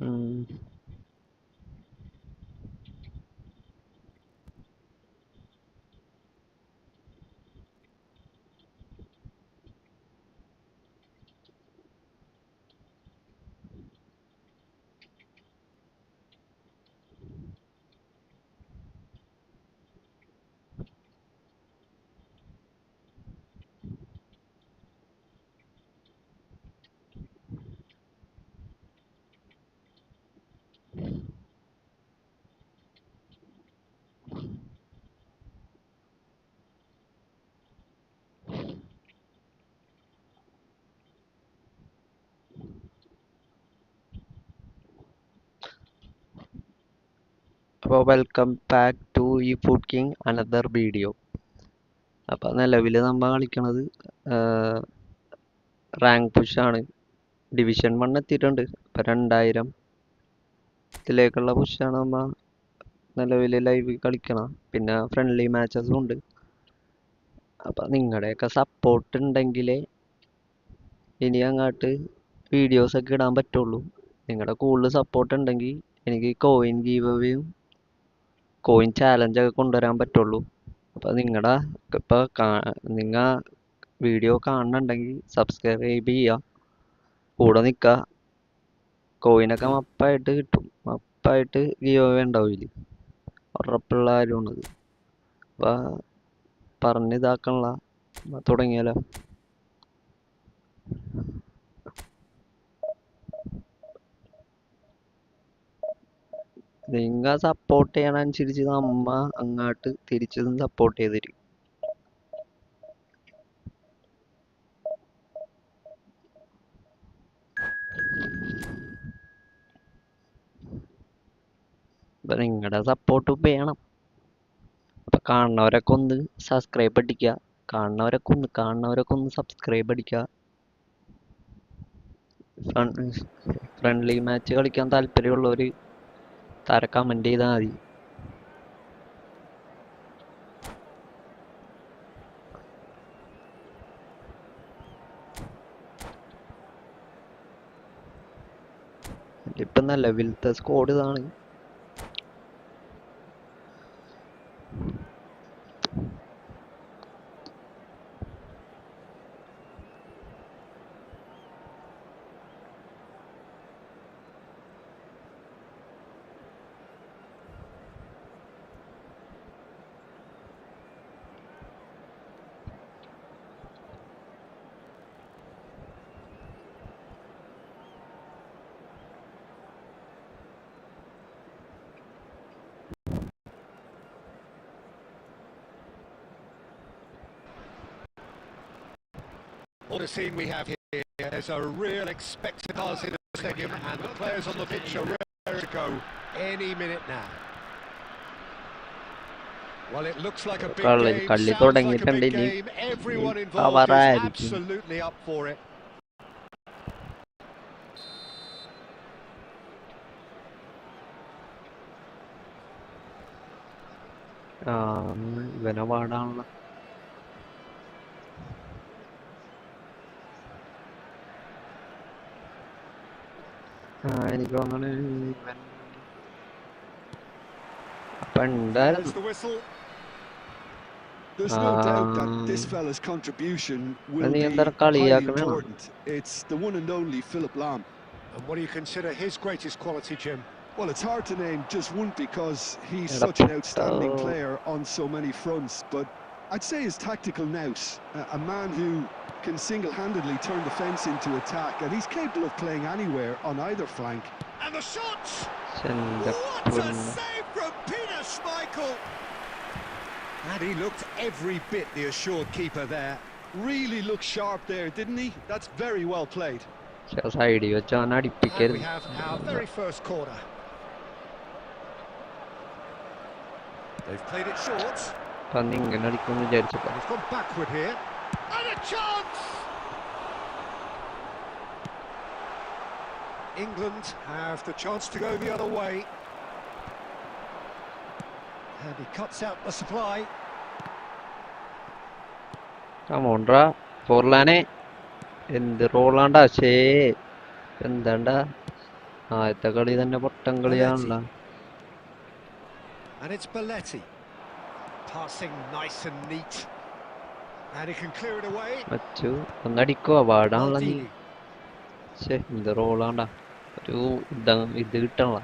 ഉം. അപ്പോൾ welcome back to ഈ ഫുഡ് കിങ് അനദർ വീഡിയോ. അപ്പോൾ നിലവിൽ നമ്മൾ കളിക്കണത് റാങ്ക് പുഷാണ്. ഡിവിഷൻ 1 എത്തിയിട്ടുണ്ട്. ഇപ്പം 2000 ഇതിലേക്കുള്ള പുഷാണ് നമ്മൾ നിലവിൽ ലൈവ് കളിക്കണം. പിന്നെ ഫ്രണ്ട്ലി മാച്ചസും ഉണ്ട്. അപ്പം നിങ്ങളുടെയൊക്കെ സപ്പോർട്ട് ഉണ്ടെങ്കിലേ ഇനി അങ്ങോട്ട് വീഡിയോസൊക്കെ ഇടാൻ പറ്റുള്ളൂ. നിങ്ങളുടെ കൂടുതൽ സപ്പോർട്ട് ഉണ്ടെങ്കിൽ എനിക്ക് കോയിൻ ഗീവവേയും കോയിൻ ചാലഞ്ചൊക്കെ കൊണ്ടുവരാൻ പറ്റുള്ളൂ. അപ്പോൾ നിങ്ങളുടെ ഇപ്പോൾ നിങ്ങൾ വീഡിയോ കാണുന്നുണ്ടെങ്കിൽ സബ്സ്ക്രൈബ് ചെയ്യുക, കൂടെ നിൽക്കുക. കോയിനൊക്കെ മപ്പായിട്ട് കിട്ടും. മപ്പായിട്ട് ഗീവവേ ഉണ്ടാവും ഇതിൽ, ഉറപ്പുള്ള കാര്യമാണത്. അപ്പോൾ പറഞ്ഞിതാക്കണല്ല, തുടങ്ങിയാലോ? നിങ്ങൾ സപ്പോർട്ട് ചെയ്യണനുസരിച്ച് നമ്മ അങ്ങോട്ട് തിരിച്ചതും സപ്പോർട്ട് ചെയ്തിരിക്കും. അപ്പം നിങ്ങളുടെ സപ്പോർട്ട് വേണം. അപ്പം കാണുന്നവരൊക്കെ ഒന്ന് സബ്സ്ക്രൈബ് അടിക്കുക. കാണുന്നവരൊക്കെ ഒന്ന് സബ്സ്ക്രൈബ് അടിക്കുക. ഫ്രണ്ട്ലി മാച്ച് കളിക്കാൻ താല്പര്യമുള്ളവർ താര കമൻറ്റ് ചെയ്താൽ മതി. ഇപ്പം നിലവിലത്തെ സ്കോഡ് ഇതാണ്. What a scene we have here. There's a real expected buzz in the stadium and the players on the pitch are ready to go any minute now. Well, it looks like a big game, sounds like a big game. Everyone involved is absolutely up for it. ഇവനെ പാടാണല്ലോ. എനിക്ക് തോന്നണ അപ്പൊ ഉണ്ടായിരുന്നു. There's no doubt that this fella's contribution will be highly important. It's the one and only Philipp Lahm. And what do you consider his greatest quality, Jim? Well, it's hard to name just one because he's such an outstanding player on so many fronts, but I'd say his tactical nous, a man who can single-handedly turn defence into attack, and he's capable of playing anywhere on either flank. And the shots! What a save from Peter Schmeichel! And he looked every bit the assured keeper there. Really looked sharp there, didn't he? That's very well played. And we have our very first corner. They've played it short. He's gone backward here. And a chance! England have the chance to go the other way. And he cuts out the supply. Come on, Ra. Forlane. In the Rolanda, say. And then, ആദ്യത്തെ കളി തന്നെ പൊട്ടൻ Belletti. കളിയാണല്ലോ. And it's Belletti. Passing nice and neat. And he can clear it away. മച്ചു ഒന്നടിക്കോ പാടാണല്ലോ നീ. Maldini. ശേ ഇത് റോളാണ്ടാ ഒരു ഇത് കിട്ടണല്ലോ.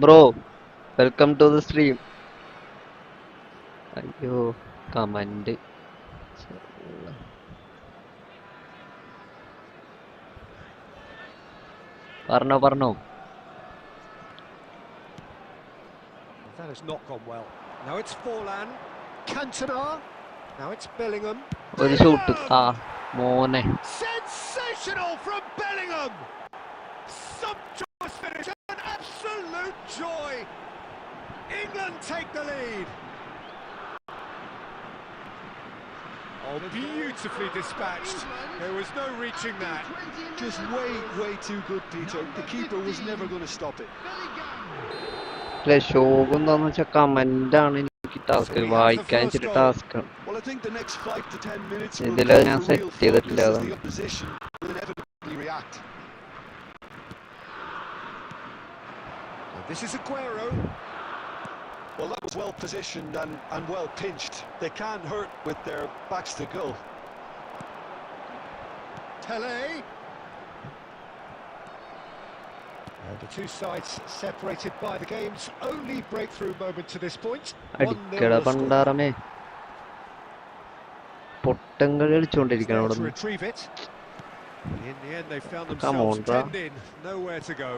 Bro welcome to the stream. അയ്യോ കമന്റ് പറഞ്ഞോ. That has not gone well. Now it's Forlan. Cantona. Now it's Bellingham. ഒരു ഷൂട്ട് മോനെ. Sensational from Bellingham. Sumptuous finish. An absolute joy. England take the lead. Oh, beautifully dispatched. There was no reaching that. Just way too good, Peter. The keeper was never going to stop it. ശോകം എന്താന്ന് വെച്ചാൽ comment ആണ് എനിക്ക് task വായിക്കാൻ ഇച്ചിരി task ആണ്. Well, I think the next 5 to 10 minutes ഇതില് ഞാൻ സെറ്റ് ചെയ്തിട്ടില്ല. the opposition will inevitably react. This is Aguero. Well, that was well positioned and well pinched. They can't hurt with their backs to goal. Tele. And the two sides separated by the game's only breakthrough moment to this point. അടിക്കട പണ്ടാറമേ പൊട്ടൻ കളി കളിച്ചോണ്ടിരിക്കണം അവിടെ. Retrieve it. In the end, they found themselves penned in, nowhere to go.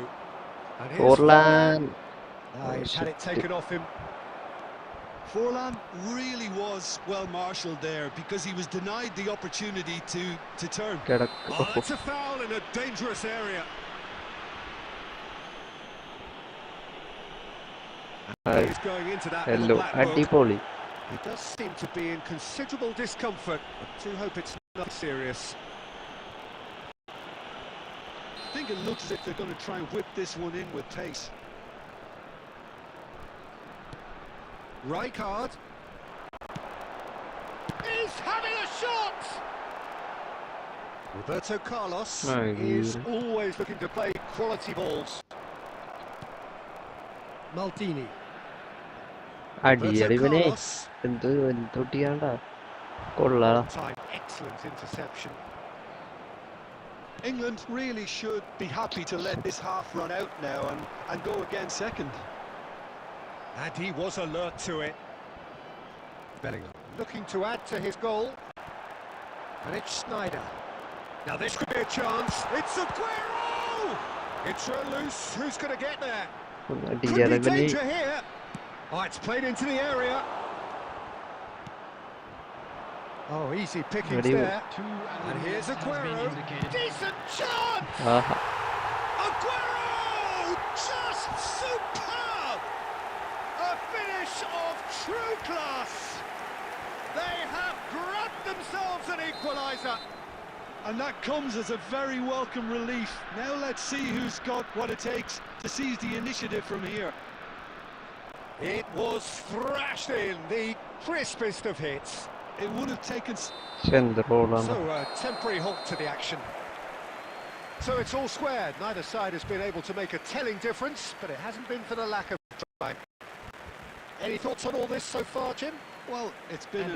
And here's Forlan. He's had it taken off him. Forlan really was well marshalled there because he was denied the opportunity to turn. Oh, that's a foul in a dangerous area. He's going into that with a black book. അടിപൊളി. He does seem to be in considerable discomfort. I do hope it's not serious. I think it looks as if they're going to try and whip this one in with pace. Rijkaard is having a shot. Roberto Carlos is always looking to play quality balls. Maldini. അടിയടിവനെ എന്തൊട്ടിയാണ്ടാ കൊള്ളാ. Excellent interception. England really should be happy to let this half run out now and go again second. And he was alert to it. Bellingham looking to add to his goal. And it's Sneijder. Now this could be a chance. It's Aguero! It's loose. Who's going to get there? Could be danger here. Oh, it's played into the area. Oh, easy pickings there. And here's Aguero. Decent chance! Aguero! Just superb! A finish of true class. They have grabbed themselves an equaliser. And that comes as a very welcome relief. Now let's see who's got what it takes to seize the initiative from here. It was thrashed in, the crispest of hits. It would have taken... So a temporary halt to the action. So it's all squared. Neither side has been able to make a telling difference, but it hasn't been for the lack of trying. Any thoughts on all this so far, Jim? Well, it's been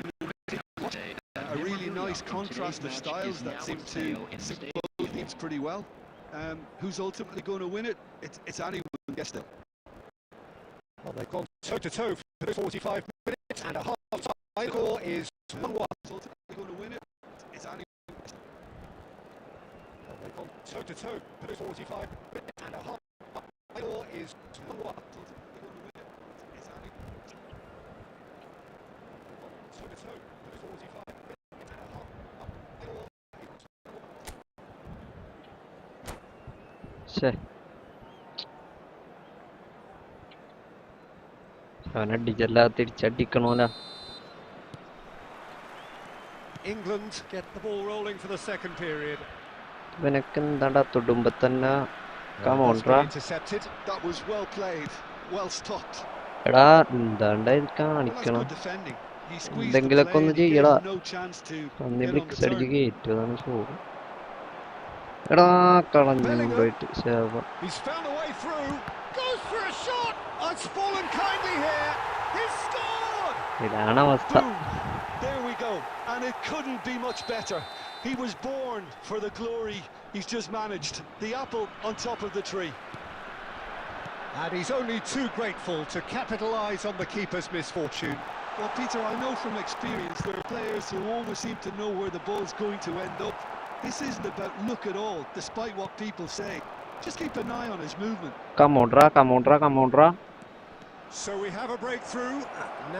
a really nice contrast of styles that seem to suit both teams pretty well. Who's ultimately going to win it? It's anyone guess though. Well, they've gone toe-to-toe for the 45 minutes and a half-time score is 1-1. Ultimately going to win it? It's anyone guess. Well, they've gone toe-to-toe for the 45 minutes and a half-time score is 1-1. Ultimately going to win it? It's anyone guess. Toe-to-toe for the 45 minutes and a half-time score is 1-1. അവനടിച്ചല്ല തിരിച്ചടിക്കണോല. England get the ball rolling for the second period. ഇവനൊക്കെ എന്താണ്ടാ തൊടുമ്പോ തന്നെ കമോൺട്രാ. That was well played, well stopped. എടാ എന്താണ്ടാ കാണിക്കണം. He squeezed the എന്തെങ്കിലൊക്കെ play ഒന്ന് and he gave ചെയ്യടാ. him no chance to അന്ന് get on the mix അടിച്ച് turn. കയറ്റുന്നതാണ് ചോറ്. എടാ കളഞ്ഞു Bellingham. കൊണ്ടുപോയിട്ട് ശേഷം. He's found a way through. Goes for a shot. Oh, it's fallen kindly here. He's scored. ഇതാണ് അവസ്ഥ. Boom! There we go. And it couldn't be much better. He was born for the glory he's just managed. The apple on top of the tree. And he's only too grateful to capitalise on the keeper's misfortune. Well, Peter, I know from experience there are players who always seem to know where the ball's going to end up. This isn't about luck at all, despite what people say. Just keep an eye on his movement. Come on, Dra. So we have a breakthrough.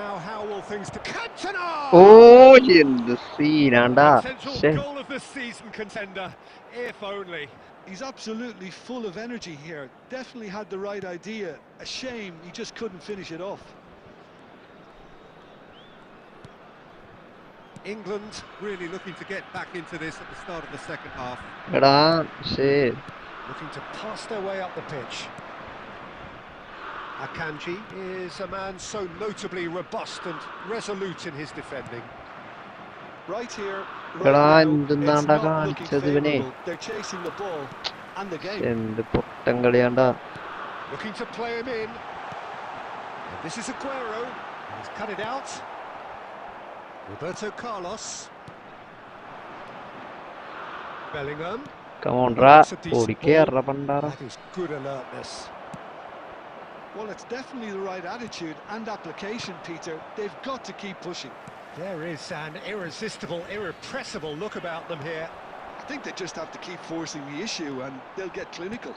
Now how will things to Cantona? Oh, എന്ത് സീനാണ്ടാ. Potential goal of the season contender, if only. He's absolutely full of energy here. Definitely had the right idea. A shame he just couldn't finish it off. England really looking to get back into this at the start of the second half. എടാ shit. Looking to pass their way up the pitch. Akanji is a man so notably robust and resolute in his defending. Right here, എടാ right now, എന്തുന്നാണ്ടാ it's not looking കാണിച്ചത് ഇവനെ. favourable. They're chasing the ball and the game. എന്ത് പൊട്ടൻ കളിയാണ്ടാ. Looking to play him in. And this is Aguero. He's cut it out. Roberto Carlos. Bellingham. Come on, Dra. That's a decent ഓടിക്കേറ ball. പണ്ടാറ. That is good alertness. Well, it's definitely the right attitude and application, Peter. They've got to keep pushing. There is an irresistible, irrepressible look about them here. I think they just have to keep forcing the issue and they'll get clinical.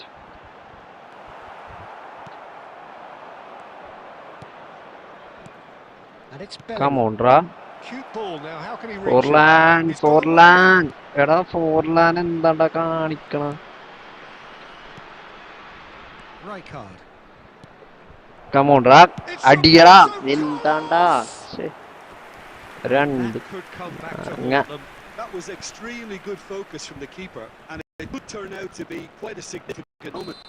And it's Come Bellingham. on, Dra. Cute ball now. How can he reach it? He's got Forlan. എടാ Forlan എന്താണ്ടാ കാണിക്കണ. Rijkaard. Come on, Dra. അടിയടാ. എന്താണ്ടാ. രണ്ട്. That could come back to Nga. haunt them. That was extremely good focus from the keeper, and it could turn out to be quite a significant moment.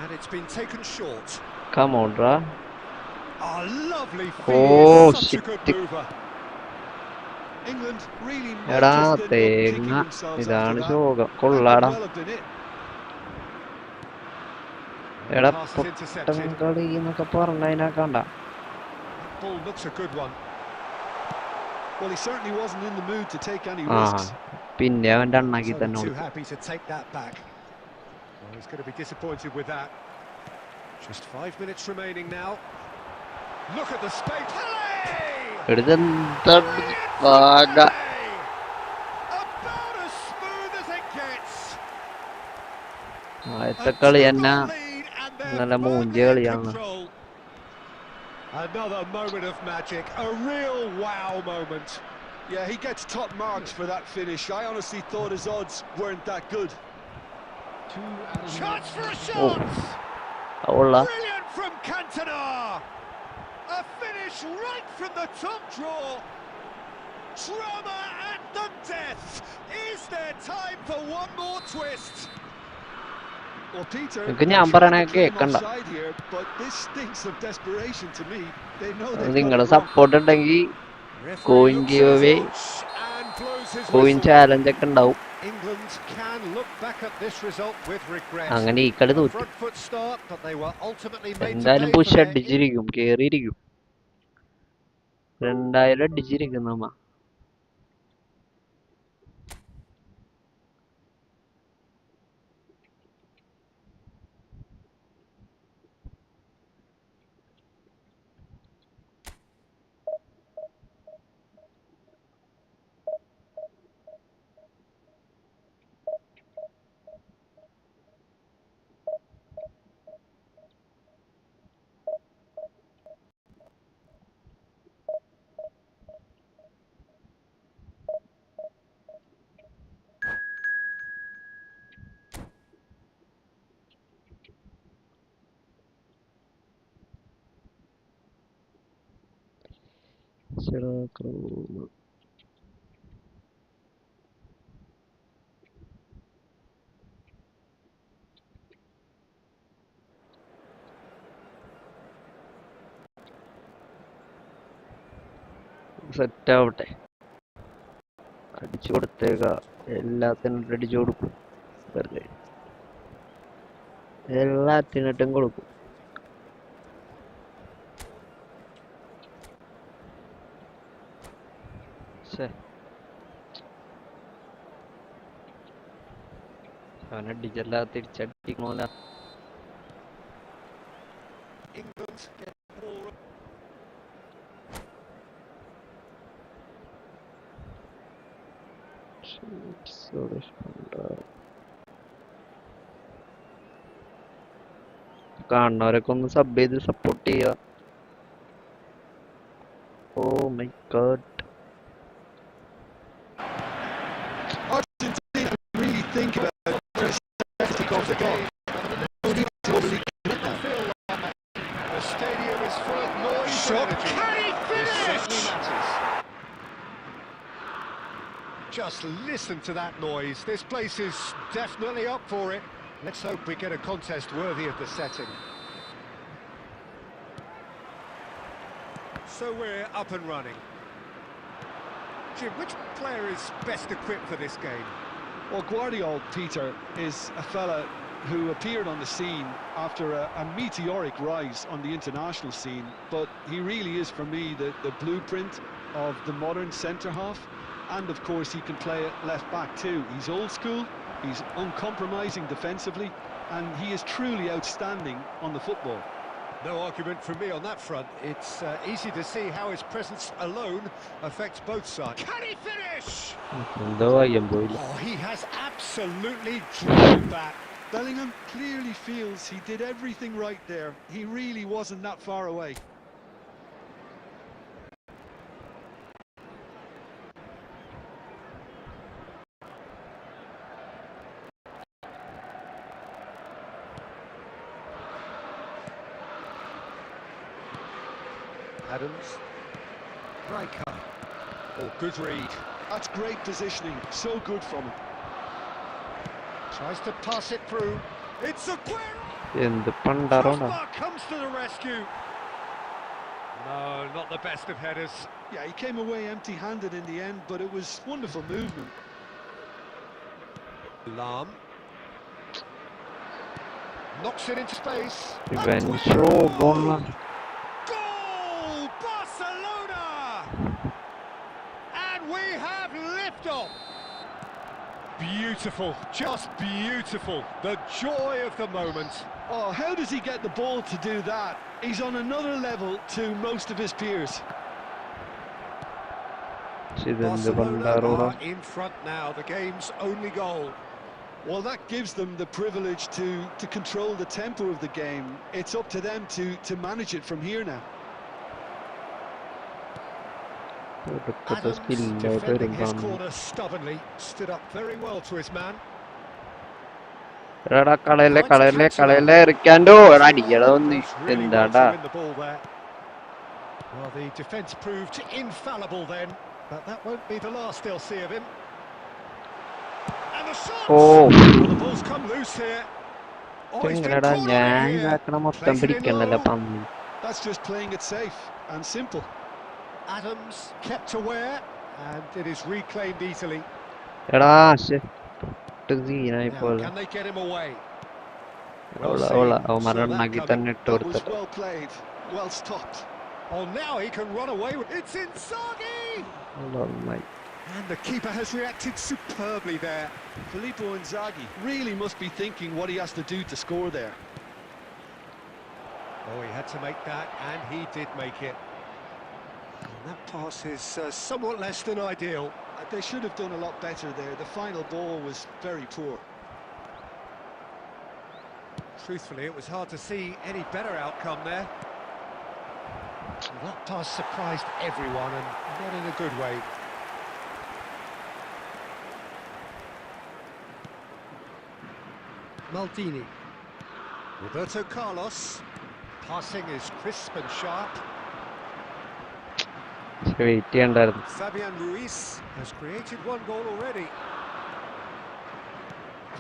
And it's been taken short. Come on, Dra. Oh, lovely Oh, finish. Such a good shit. mover. England really might എടാ just end up kicking തേങ്ങ. themselves ഇതാണ് after that. ശോകം. That കൊള്ളാടാ. could well have been it. എടാ Pass is Pottan intercepted. കളി എന്നൊക്കെ പറഞ്ഞതിനാ കണ്ട. Ball looks a good one. Well, he certainly wasn't in the mood to take any ആ risks. പിന്നെ അവൻ രണ്ടാക്കി He's തന്നെ only too കൊടുത്തു. happy to take that back. Well, he's going to be disappointed with that. Just 5 minutes remaining now. Look at the space. Pele! എടുത്തെന്താ Brilliant പാക. play! About as smooth as it gets. ആദ്യത്തെ A കളി 2-goal എന്നാ lead and they're നല്ല firmly മൂഞ്ചിയ in കളിയാണ്. control. Another moment of magic, a real wow moment. Yeah, he gets top marks for that finish. I honestly thought his odds weren't that good. Chance for a oh shot! ഉള്ള Brilliant from Cantona! A finish right from the top draw. Drama at the death. Is there time for one more twist? Well, Peter, നിനക്ക് they're ഞാൻ trying പറയണ to claim കേക്കണ്ട. offside here, but this stinks of desperation to me. They know they've got നിങ്ങളുടെ it wrong. Support ഉണ്ടെങ്കിൽ Referee coin looks give at away his watch and blows his coin whistle. Challenge ഒക്കെ ഉണ്ടാവും. England can look back at this result with regret. അങ്ങനെ ഈ കളി A തോറ്റു. front foot start, but they were ultimately made to എന്തായാലും pay for push their അടിച്ചിരിക്കും, കേറിയിരിക്കും. 2000 അടിച്ചിരിക്കും നമ്മ. Set ആവട്ടെ. അടിച്ചു കൊടുത്തേക്ക, എല്ലാത്തിനും അടിച്ചു കൊടുക്കും. വെറുതെ എല്ലാത്തിനിട്ടും കൊടുക്കും. അവനടിച്ചല്ല, തിരിച്ചടിക്കണോല. England get the ball. കാണുന്നവരൊക്കെ ഒന്ന് സബ് ചെയ്ത് സപ്പോർട്ട് ചെയ്യുക. Oh my god. Argentina really think about pressing off the ball. No need to overly commit now. The stadium is full of noise. Shot. Can he finish? Just listen to that noise. This place is definitely up for it. Let's hope we get a contest worthy of the setting. So we're up and running. Jim, which player is best equipped for this game? Well, Guardiola, Peter, is a fella who appeared on the scene after a meteoric rise on the international scene, but he really is, for me, the blueprint of the modern centre-half, and of course he can play at left-back too. He's old school, he's uncompromising defensively, and he is truly outstanding on the football. No argument from me on that front. It's easy to see how his presence alone affects both sides. Can he finish? Oh, he has absolutely drilled that. Bellingham clearly feels he did everything right there. He really wasn't that far away. Adams. Riker. Oh, good read. That's great positioning. So good from him. Tries to pass it through. It's Aguero. എന്ത് പണ്ടാറോണ. Crossbar comes to the rescue. No, not the best of headers. Yeah, he came away empty-handed in the end, but it was wonderful movement. Lam. Knocks it into space. Revenge. Oh, goal. Goal! Barcelona! And we have liftoff. Beautiful, just beautiful. The joy of the moment. Oh, how does he get the ball to do that? He's on another level to most of his peers. Barcelona are in front now, the game's only goal. Well, that gives them the privilege to control the tempo of the game. It's up to them to manage it from here now. Adams, defending his corner stubbornly, stood up very well to his man. കളയല്ലേ റിക്കാൻഡോ അടിയടാ ഒന്ന്. എന്താടാ Well, the defence proved infallible then, but that won't be the last they'll see of him. And the shot! Oh. Well, the ball's come loose here. Oh, he's been എങ്ങനെടാ cornered ഞാൻ here. ഇതാക്കണ മൊത്തം പിടിക്കണല്ലോ പന്നി. That's just playing it safe and simple. Adams kept aware, and it is reclaimed easily. എടാ സീനായി Now, പോലെ. can they get him away? അവന്മാരുണ്ടാക്കി തന്നെ ഇട്ട് That was കൊടുത്തിട്ട്. well played, well stopped. Oh, now he can run away with it's Inzaghi! And the keeper has reacted superbly there. Filippo Inzaghi really must be thinking what he has to do to score there. Oh, he had to make that, and he did make it. And that pass is somewhat less than ideal. They should have done a lot better there. The final ball was very poor. Truthfully, it was hard to see any better outcome there. That pass surprised everyone, and not in a good way. Maldini. Roberto Carlos. Passing is crisp and sharp. Wait ചെയ്യണ്ടായിരുന്നു. Fabian Ruiz has created one goal already.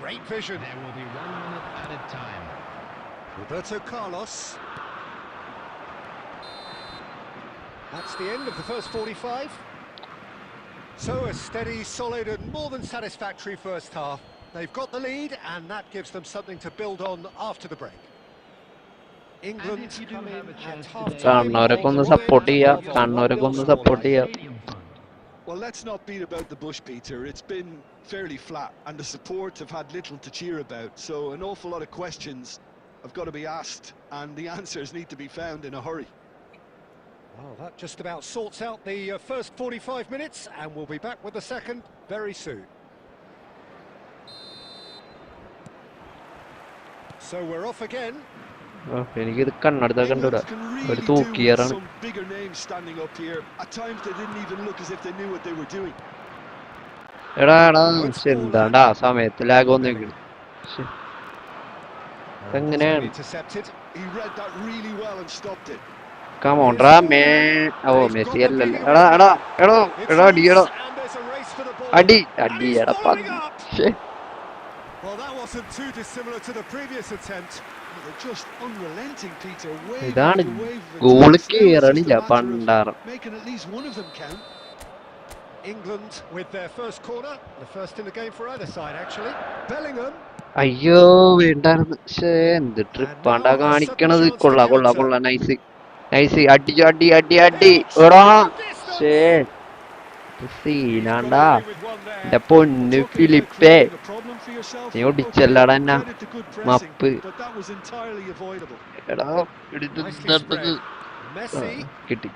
Great vision. There will be 1 minute added time. Roberto Carlos. That's the end of the first 45. So a steady, solid and more than satisfactory first half. They've got the lead and that gives them something to build on after the break. England come in at half-time. കാണുന്നവരൊക്കെ ഒന്ന് support ചെയ്യുക, കാണുന്നവരൊക്കെ ഒന്ന് support ചെയ്യുക. Well, let's not beat about the bush, Peter. It's been fairly flat, and the support have had little to cheer about. So an awful lot of questions have got to be asked, and the answers need to be found in a hurry. Well, that just about sorts out the first 45 minutes, and we'll be back with the second very soon. So we're off again. എനിക്കിത് കണ്ണെടുത്താൽ കണ്ടുകൂടാ, England can ഒരു really do with തൂക്കിയേറാണ്. some bigger names standing up here. At times they didn't even look as if they knew what they were doing. എടാ എന്താണ്ടാ സമയത്ത് lag വന്നേക്കണ്. എങ്ങനെയാണ് Intercepted. He read that really well and stopped it. കമോണ്ട്രാ ഓ Messi അല്ലല്ലോ. എടാ അടിയടാ, അടി എടാ പന്ത്. Well, that wasn't too dissimilar to the previous attempt. They're just unrelenting, Peter. Wave ഇതാണ് after wave of goal attacks. Now it's just a കേറണില്ല matter of പണ്ടാറം. making at least one of them count. England with their first corner, the first in the game for either side actually. Bellingham. അയ്യോ വേണ്ടായിരുന്നു. എന്ത് ട്രിപ്പാണ്ടാ കാണിക്കണത്. കൊള്ള nice അടി എടാ സീനാണ്ടാ. എന്റെ പൊന്ന് ഫിലിപ്പേ, നീ ഒടിച്ചല്ലടാ എന്നാ മപ്പ്. എടാ കിട്ടി.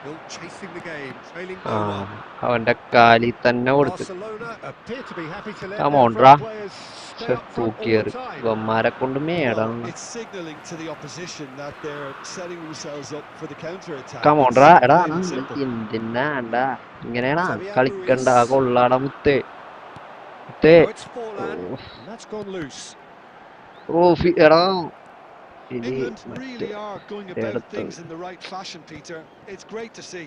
Still chasing the game, trailing ആ 1-1. അവന്റെ കാലിൽ തന്നെ കൊടുത്ത്. Barcelona appear to be happy to let Come their on, front players stay up front all തൂക്കിയേറ് the time. ഇവന്മാരെ കൊണ്ട് മേടാണ്. It's signalling to the opposition that they're setting themselves up for the counter attack. കമോണ്ട്രാ എടാ Plain and simple. എന്തിനാണ്ടാ ഇങ്ങനെയാണാ കളിക്കണ്ട. കൊള്ളാടാ മുത്തേ. Now it's Forlan, and that's gone loose. എടാ England really are going about things in the right fashion, Peter. It's great to see.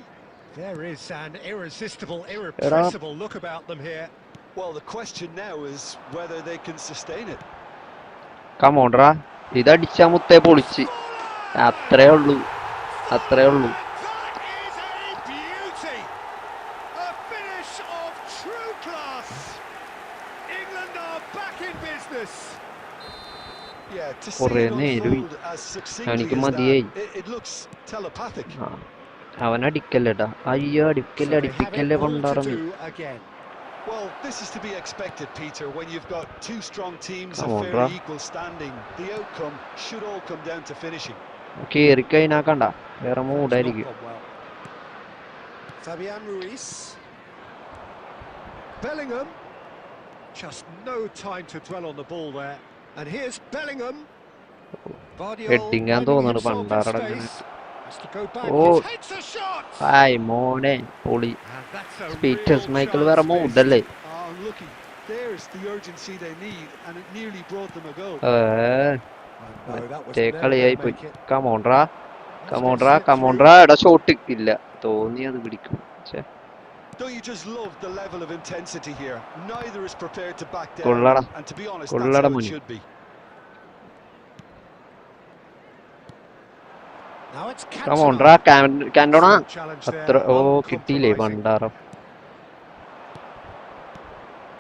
There is an irresistible, irrepressible look about them here. Well, the question now is whether they can sustain it. കമോണ്ട്രാ ഇതടിച്ചാ മുത്തേ പൊളിച്ച്. അത്രേ ഉള്ളൂ. That is a beauty! A finish of true class! England are back in business! Yeah, to see കുറേ it നേരമായി. unfold as succinctly എനിക്ക് as മതിയായി. that, it looks telepathic. അവൻ അടിക്കല്ലേടാ. അയ്യോ So അടിക്കല്ലേ they have അടിപ്പിക്കല്ലേ it all to പണ്ടാറമ്മ. do again. Well, this is to be expected, Peter, when you've got two strong teams Come of on, fairly bro. equal standing. The outcome should all come down to finishing. കേറിക്കഴിഞ്ഞാക്കണ്ട വേറെ That's not മൂടായിരിക്കും. gone well. Fabian Ruiz. Bellingham. Just no time to dwell on the ball there. And here's Bellingham. Vardiol Heading ആന്ന് finding തോന്നുന്നു himself in പണ്ടാറട. space. Has to go back. Oh. It hits a shot. Hi മോനെ പൊളി. And that's a സ്പീറ്റേഴ്സ് real Michael chance വേറെ missed. മൂടല്ലേ. Unlucky. There's the urgency they need, and it nearly brought them a goal. No, that was never കളിയായി gonna പോയി. make it. കമോണ്ട്രാ That's gonna slip കമോണ്ട്രാ എടാ shot ഇല്ല തോന്നി അത് പിടിക്കും. Don't you just love the level of intensity here? Neither is prepared to back down, കൊള്ളടാ and to be honest, that's കൊള്ളടാ how it മുനി. should be. Now it's കമോണ്ട്രാ കാൻഡോണ challenge അത്ര there, കിട്ടിയില്ലേ uncompromising. പണ്ടാറം.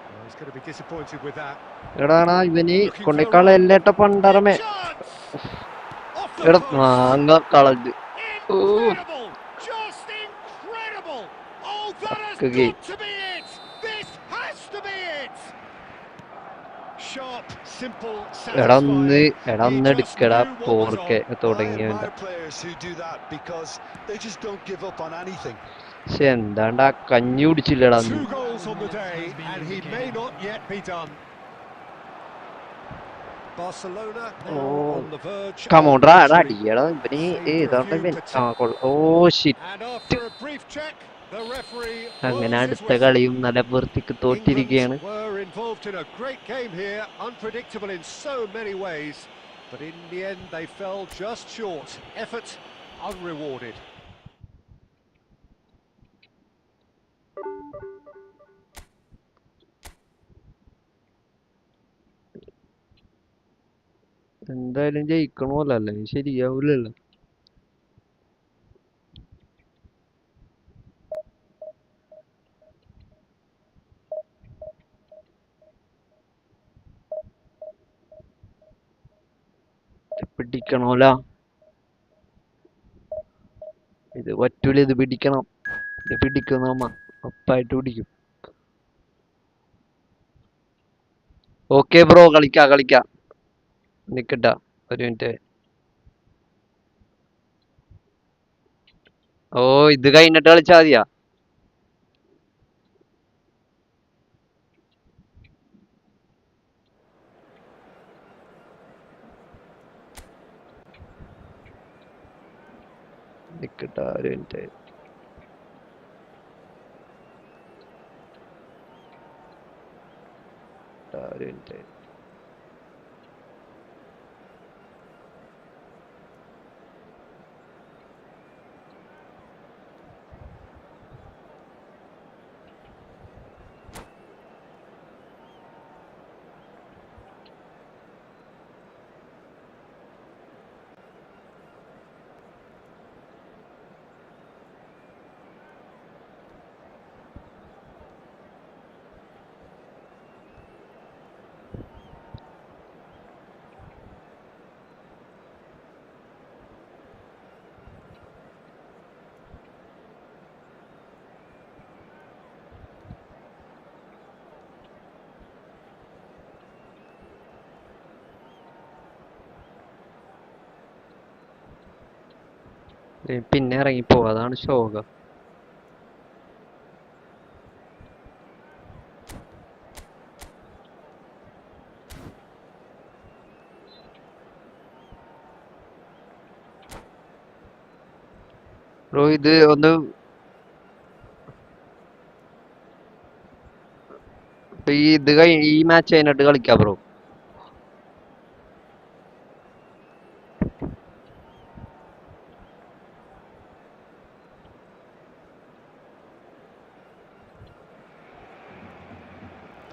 Well, he's going to be disappointed with that. എടാടാ ഇവന് കൊണ്ടേക്കാള എല്ലാട്ട പണ്ടാറമേ. Off the എടാ post. മാങ്ങ കളഞ്ഞ്. Incredible! Just incredible! Oh, that has Okay. got to be it! This has to be it! Sharp, simple, എടാ ഒന്ന് satisfying. എടുക്കടാ പോർക്കെ I തുടങ്ങിയവന്റെ. admire players who do that because they just don't give up on anything. പക്ഷെ എന്താണ്ടാ കഞ്ഞി കുടിച്ചില്ലടാ അന്ന്. 2 goals on the day, and he may not yet be done. Barcelona now on the verge. കമോണ്ട്രാ of എടാ victory. അടിയടാ ഇവന് ഏതാണ്ട് ഇവൻ shit. And after a brief check, the referee അങ്ങനെ blows his അടുത്ത whistle. കളിയും നല്ല വൃത്തിക്ക് തോറ്റിരിക്കുകയാണ്. England were involved in a great game here, unpredictable in so many ways, but in the end they fell just short. Effort unrewarded. എന്തായാലും ജയിക്കണമല്ലോ, അല്ലെങ്കിൽ ശരിയാവൂലല്ലോ. പിടിക്കണോല. ഇത് പറ്റൂല, ഇത് പിടിക്കണം. ഇത് പിടിക്കും നമ്മ, ഉറപ്പായിട്ട് പിടിക്കും. ഓക്കെ ബ്രോ, കളിക്കാം. നിക്കട്ട ഒരു മിനിറ്റ്. ഓ, ഇത് കഴിഞ്ഞിട്ട് കളിച്ചാ മതിയാ. നിക്കട്ട ഒരു മിനിറ്റ്. ഒരു മിനിറ്റ്. പിന്നെ ഇറങ്ങിപ്പോ, അതാണ് ശോകം. ബ്രോ ഇത് ഒന്ന് ഈ മാച്ച് കഴിഞ്ഞിട്ട് കളിക്കാം bro.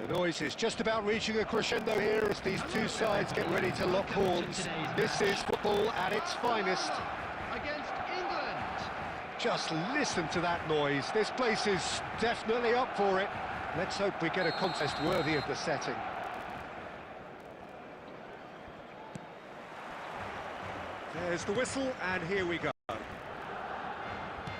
The noise is just about reaching a crescendo here as these two sides get ready to lock horns. This is football at its finest. Against England. Just listen to that noise. This place is definitely up for it. Let's hope we get a contest worthy of the setting. There's the whistle, and here we go.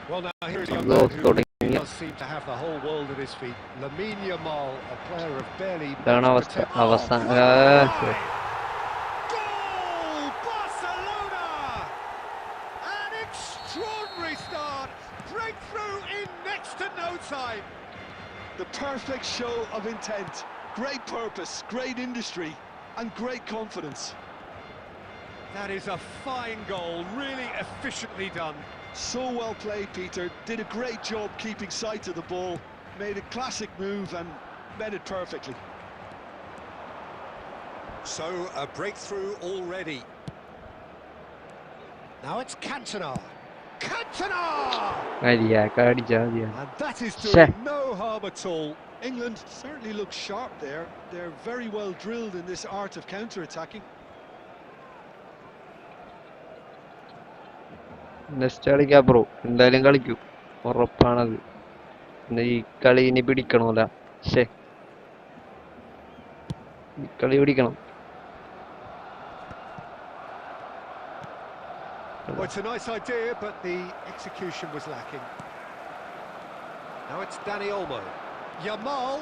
Well, now here's a young man who does seem to have the whole world at his feet. Lamine Yamal, a player of barely... Goal! Barcelona! An extraordinary start. Breakthrough in next to no time. The perfect show of intent. Great purpose, great industry, and great confidence. That is a fine goal, really efficiently done. So well played, Peter. Did a great job keeping sight of the ball. Made a classic move and met it perfectly. So, a breakthrough already. Now it's Cantona. Cantona! And that is doing no harm at all. England certainly look sharp there. They're very well drilled in this art of counter-attacking. Next കളിക്കാം bro, എന്തായാലും കളിക്കും, ഉറപ്പാണത്. ഈ കളി ഇനി പിടിക്കണമല്ല. ഈ കളി പിടിക്കണം. Well, it's a nice idea, but the execution was lacking. Now it's Dani Olmo. Yamal.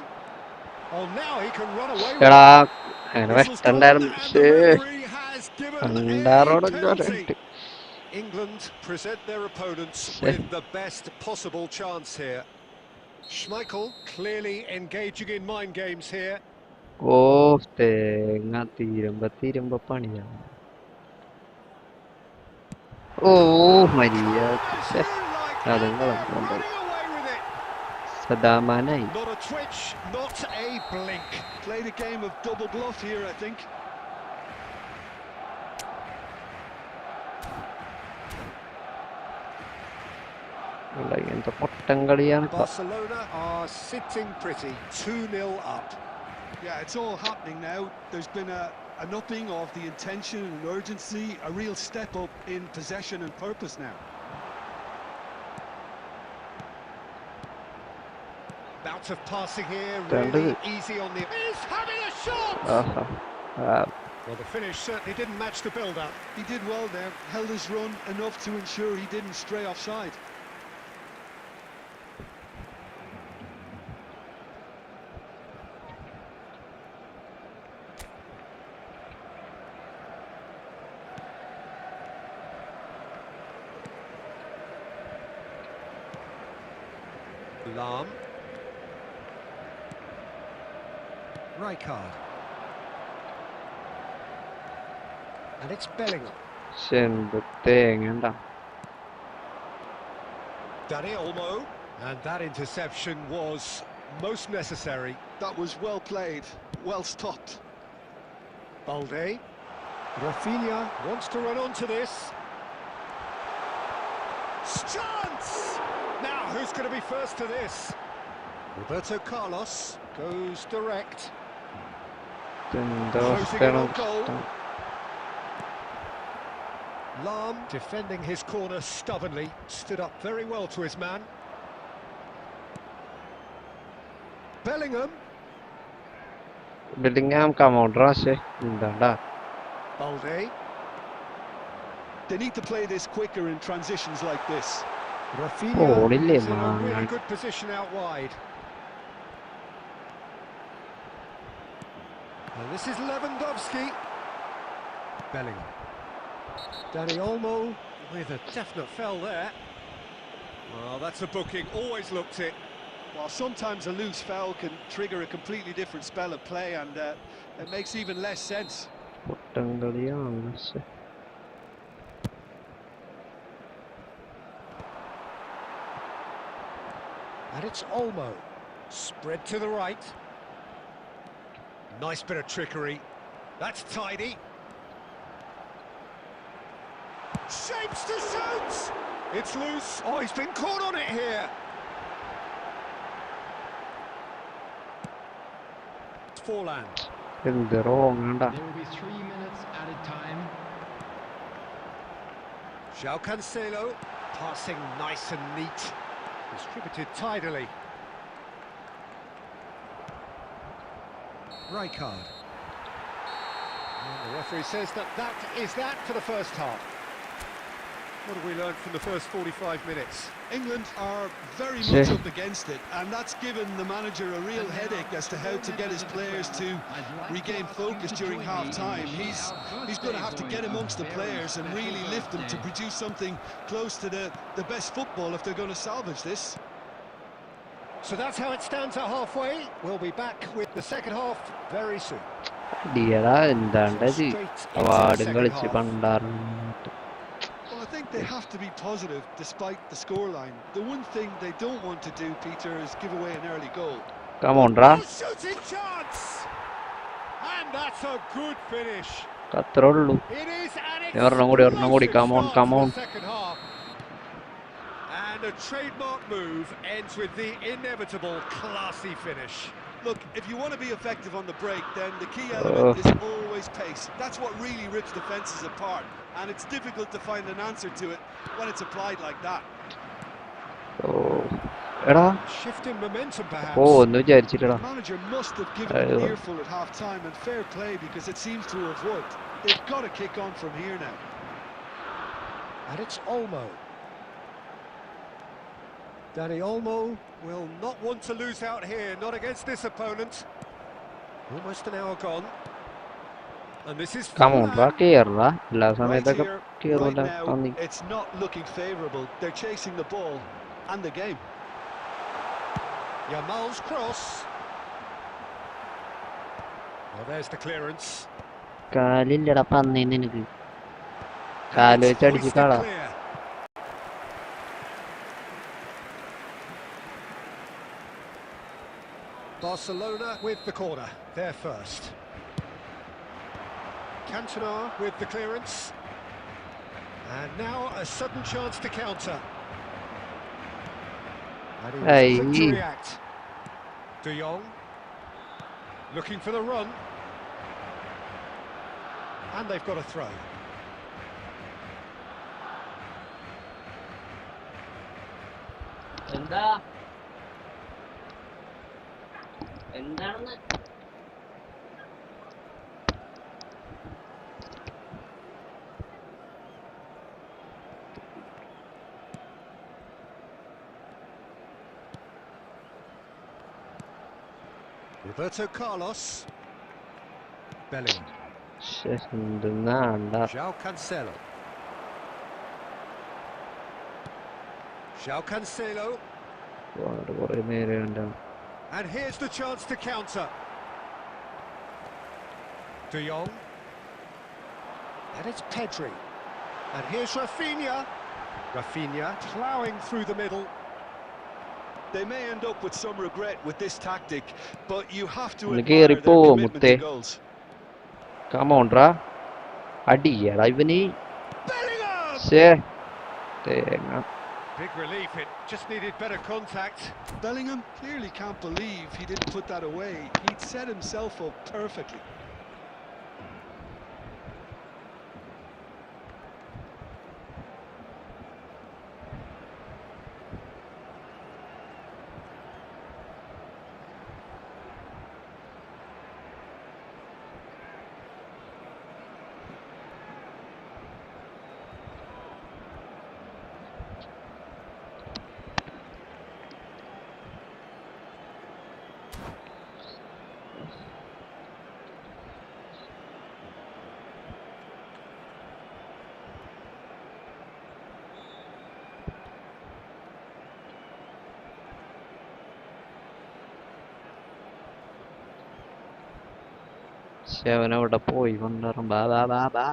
Oh, now he can run away with it. England present their opponents with the best possible chance here. Schmeichel clearly engaging in mind games here. Oh, തീരുമ്പോ പണിയാണ്. Oh my God. Sadamanai. Not a twitch, not a blink. Played a game of double bluff here, I think. Barcelona are sitting pretty, 2-0 up. Yeah, it's all happening now. There's been an upping of the intention and urgency, a real step up in possession and purpose now. Bout of passing here, really easy on the... He's having a shot! Well, the finish certainly didn't match the build-up. He did well there, held his run enough to ensure he didn't stray offside. Lahm. Rijkaard. And it's Bellingham. Dani Olmo. And that interception was most necessary. That was well played, well stopped. Balde. Rafinha wants to run onto this. Chance! Now, who's going to be first to this? Roberto Carlos goes direct. Closing in on goal. Lahm, defending his corner stubbornly, stood up very well to his man. Bellingham. Come on, Rush. Balde. They need to play this quicker in transitions like this. Rafinha is in a really good position out wide. And this is Lewandowski. Bellingham. Dani Olmo with a definite foul there. Well, that's a booking, always looked it. While sometimes a loose foul can trigger a completely different spell of play, and it makes even less sense. And it's Olmo. Spread to the right. Nice bit of trickery. That's tidy. Shapes to shoot! It's loose. Oh, he's been caught on it here. It's Forlan. There will be 3 minutes added time. João Cancelo, passing nice and neat. Distributed tidily. Rijkaard. And the referee says that is that for the first half. What have we learned from the first 45 minutes? England are very much up against it, and that's given the manager a real headache as to how to get his players to regain focus during half-time. He's going to have to get amongst the players and really lift them to produce something close to the best football if they're going to salvage this. So that's how it stands at halfway. We'll be back with the second half very soon. Well, I think they have to be positive despite the scoreline. The one thing they don't want to do, Peter, is give away an early goal. Come on, Ra. Shooting chance! And that's a good finish. It is an explosive come on, come on. Second half. And a trademark move ends with the inevitable classy finish. Look, if you want to be effective on the break, then the key element is always pace. That's what really rips defences apart, and it's difficult to find an answer to it when it's applied like that. Shift in momentum, perhaps. The manager must have given an earful at half-time, and fair play because it seems to have worked. They've got to kick on from here now. And it's Olmo. Dani Olmo will not want to lose out here, not against this opponent. Almost an hour gone. And this is Come on, right here, right now, it's not looking favourable. They're chasing the ball and the game. Yamal's cross. Well, there's the clearance. Clear. Barcelona with the corner, they're first. Cantona with the clearance. And now a sudden chance to counter. And he was quick to react. De Jong looking for the run. And they've got a throw. Roberto Carlos. Bellingham. എന്തെന്നാണ്ടാ João Cancelo. João Cancelo. കുറെ നേരം ഉണ്ടാവും. And here's the chance to counter. De Jong. And it's Pedri. And here's Rafinha. Rafinha ploughing through the middle. They may end up with some regret with this tactic, but you have to ഒന്ന് admire their കേറിപ്പോ commitment മുത്തേ. to goals. കമോണ്ട്രാ അടിയടാ ഇവന്. Bellingham! ശ്ശേ തേങ്ങ. Big relief, it just needed better contact. Bellingham clearly can't believe he didn't put that away. He'd set himself up perfectly. ശ്ശേ അവനവിടെ പോയി കൊണ്ടുവരും. ബാ ബാ ബാ ബാ.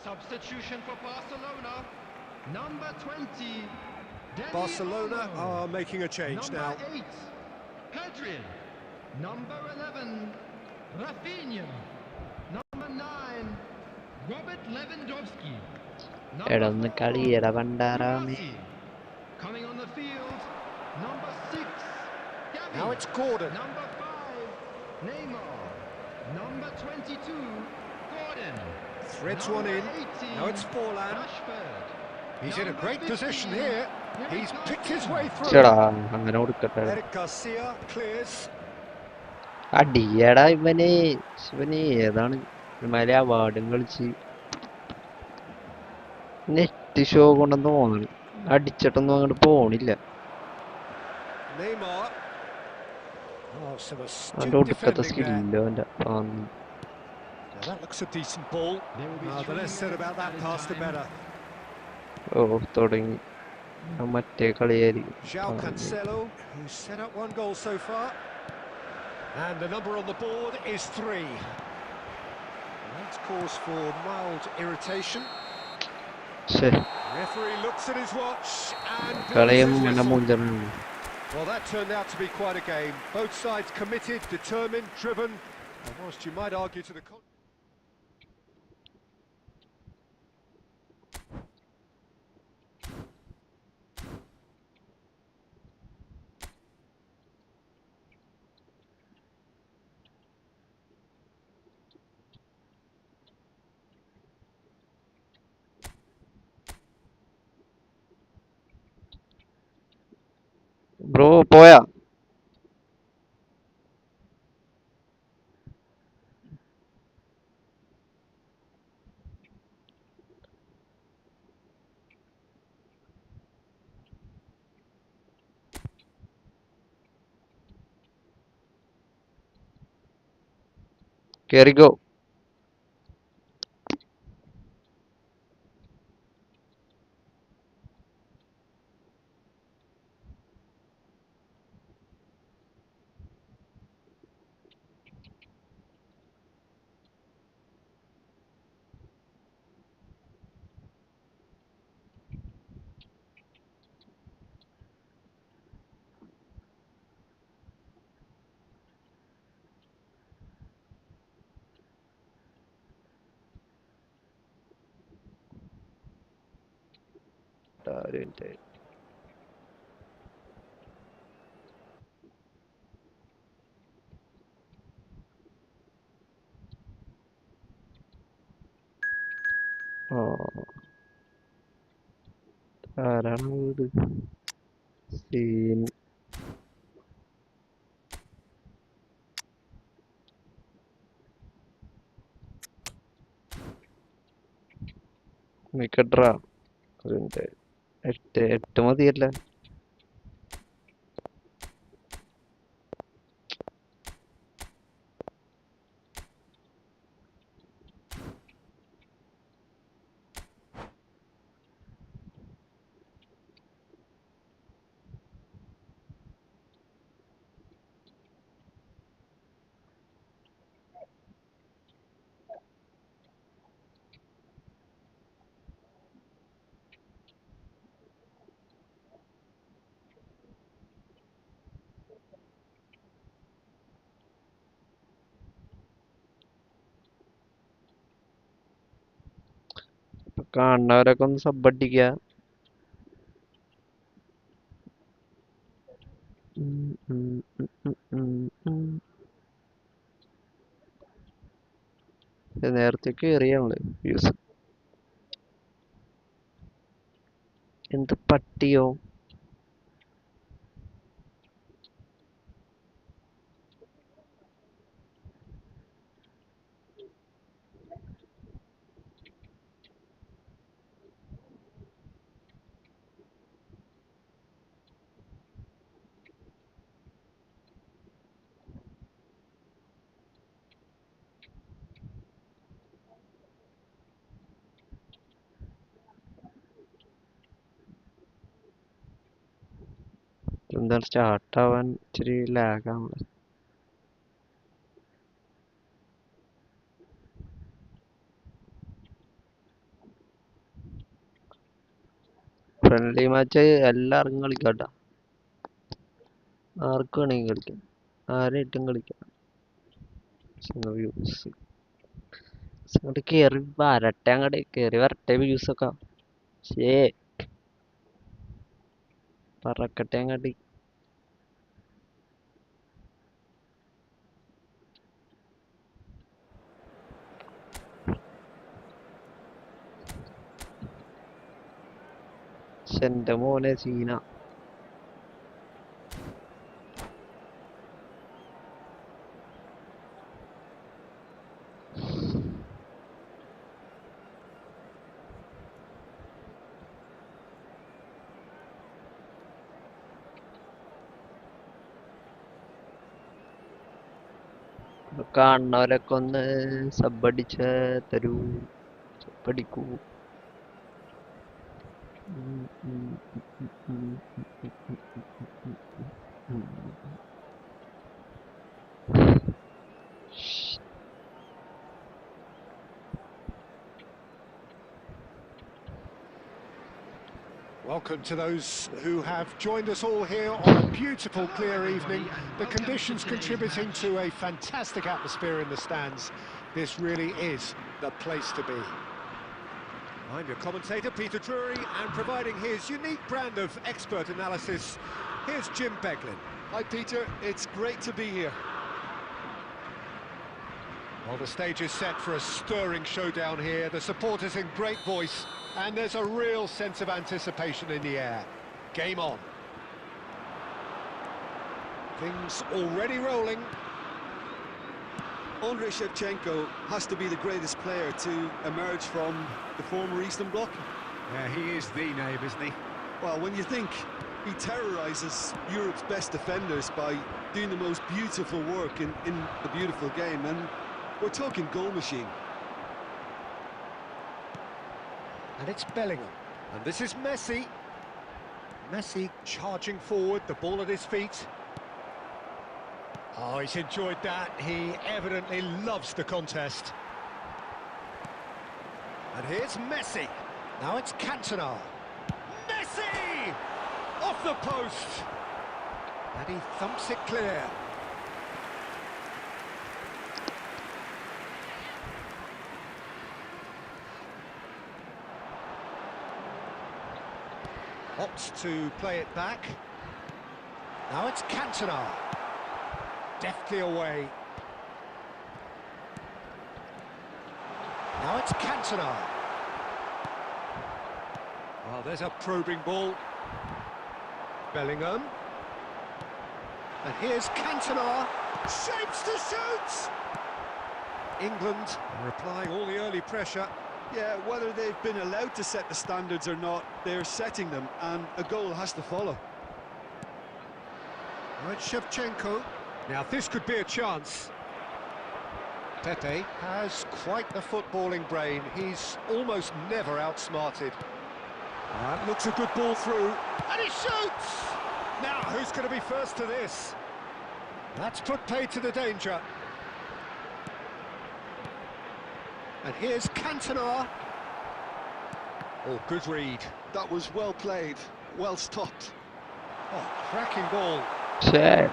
Substitution for Barcelona. Number 20. Dani Barcelona Olmo. are making a change now. Number 8. Pedri. Number 11. Rafinha. Number 9. Robert Lewandowski. എടാ ഒന്ന് കളിയടാ പണ്ടാറാമേ. Kubasi. Coming on the field. Number 6. Gavi. Now it's Gordon. Number 5. Neymar. Number 22. Gordon. Threads one in. Now it's Forlan. Rashford. He's in a great position here. He's picked his way through. ചേടാ അങ്ങനെ കൊടുക്കട്ടെ. Eric Garcia clears. അടിയടാ ഇവന്. ഇവന് ഏതാണ് മല അവാർഡും കളിച്ച് net show കൊണ്ടെന്ന് തോന്നണ്. അടിച്ചിട്ടൊന്നും അങ്ങോട്ട് പോണില്ല. Neymar. Oh, some അവന്റെ astute ഒടുക്കത്തെ defending there. സ്കില്ലോ അവന്റെ. Now that looks a decent ball. There will be The 3 less said about that minutes pass, the added better. ഓ തുടങ്ങി മറ്റേ കളിയായിരിക്കും. João Cancelo, who's set up 1 goal so far. And the number on the board is 3. And that's cause for mild irritation. ശ്ശേ Referee looks at his watch and blows കളിയും his പിന്നെ whistle. മുഞ്ചണം. Well, that turned out to be quite a game. Both sides committed, determined, driven. And whilst you might argue to the contrary. Bro പോയാ? കേറിക്കോ. ആരാണ് വീട്? Scene മിക്കട്രാ അതിന്റെ 8 മതിയല്ലേ? കാണുന്നവരൊക്കെ ഒന്ന് sub അടിക്കുക. നേരത്തെ കേറിയാണല്ലേ വ്യൂസ്. എന്ത് പട്ടിയോ? എന്താണ് സ്റ്റാർട്ട് ആവാൻ ഇച്ചിരി ലാഗാണ്. ഫ്രണ്ട്ലി മാച്ച് എല്ലാവർക്കും കളിക്കാട്ടാ. ആർക്ക് വേണമെങ്കിൽ കളിക്കാം, ആരായിട്ടും കളിക്കാം. വ്യൂസ് അങ്ങോട്ട് കേറി വരട്ടെ, അങ്ങോട്ട് കേറി വരട്ടെ വ്യൂസ് ഒക്കെ. ശേ പറക്കട്ടെ അങ്ങോട്ട്. എന്റെ മോനെ സീന. കാണുന്നവരൊക്കെ ഒന്ന് സബ് അടിച്ച് തരൂ, sub അടിക്കൂ. Welcome to those who have joined us all here on a beautiful, clear evening. The conditions contributing to a fantastic atmosphere in the stands. This really is the place to be. I'm your commentator, Peter Drury, and providing his unique brand of expert analysis, here's Jim Beglin. Hi Peter, it's great to be here. Well, the stage is set for a stirring showdown here. The supporters in great voice, and there's a real sense of anticipation in the air. Game on. Things already rolling. Andrei Shevchenko has to be the greatest player to emerge from the former Eastern Bloc. Yeah, he is the name, isn't he? Well, when you think he terrorises Europe's best defenders by doing the most beautiful work in the beautiful game, and we're talking goal machine. And it's Bellingham. And this is Messi. Messi charging forward, the ball at his feet. Oh, he's enjoyed that. He evidently loves the contest. And here's Messi. Now it's Cantona. Messi! Off the post. And he thumps it clear. Opts to play it back. Now it's Cantona. Deftly away. Now it's Cantona. Well, there's a probing ball. Bellingham. And here's Cantona. Shapes to shoot! England are applying all the early pressure. Yeah, whether they've been allowed to set the standards or not, they're setting them, and a goal has to follow. Now it's Shevchenko. Now this could be a chance. Pepe has quite the footballing brain. He's almost never outsmarted. That looks a good ball through. And he shoots! Now, who's going to be first to this? That's put paid to the danger. And here's Cantona. Oh, good read. That was well played, well stopped. Oh, cracking ball. Shit.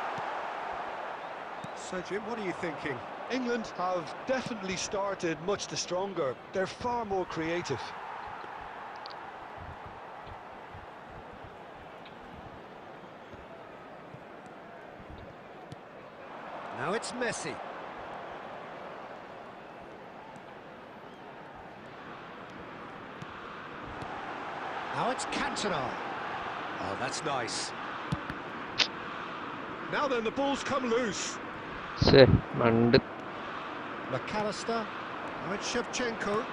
So, Jim, what are you thinking? England have definitely started much the stronger. They're far more creative. Now it's Messi. Now it's Cantona. Oh, that's nice. Now then, the ball's come loose. Shit, mand. McAllister. Now it's Shevchenko.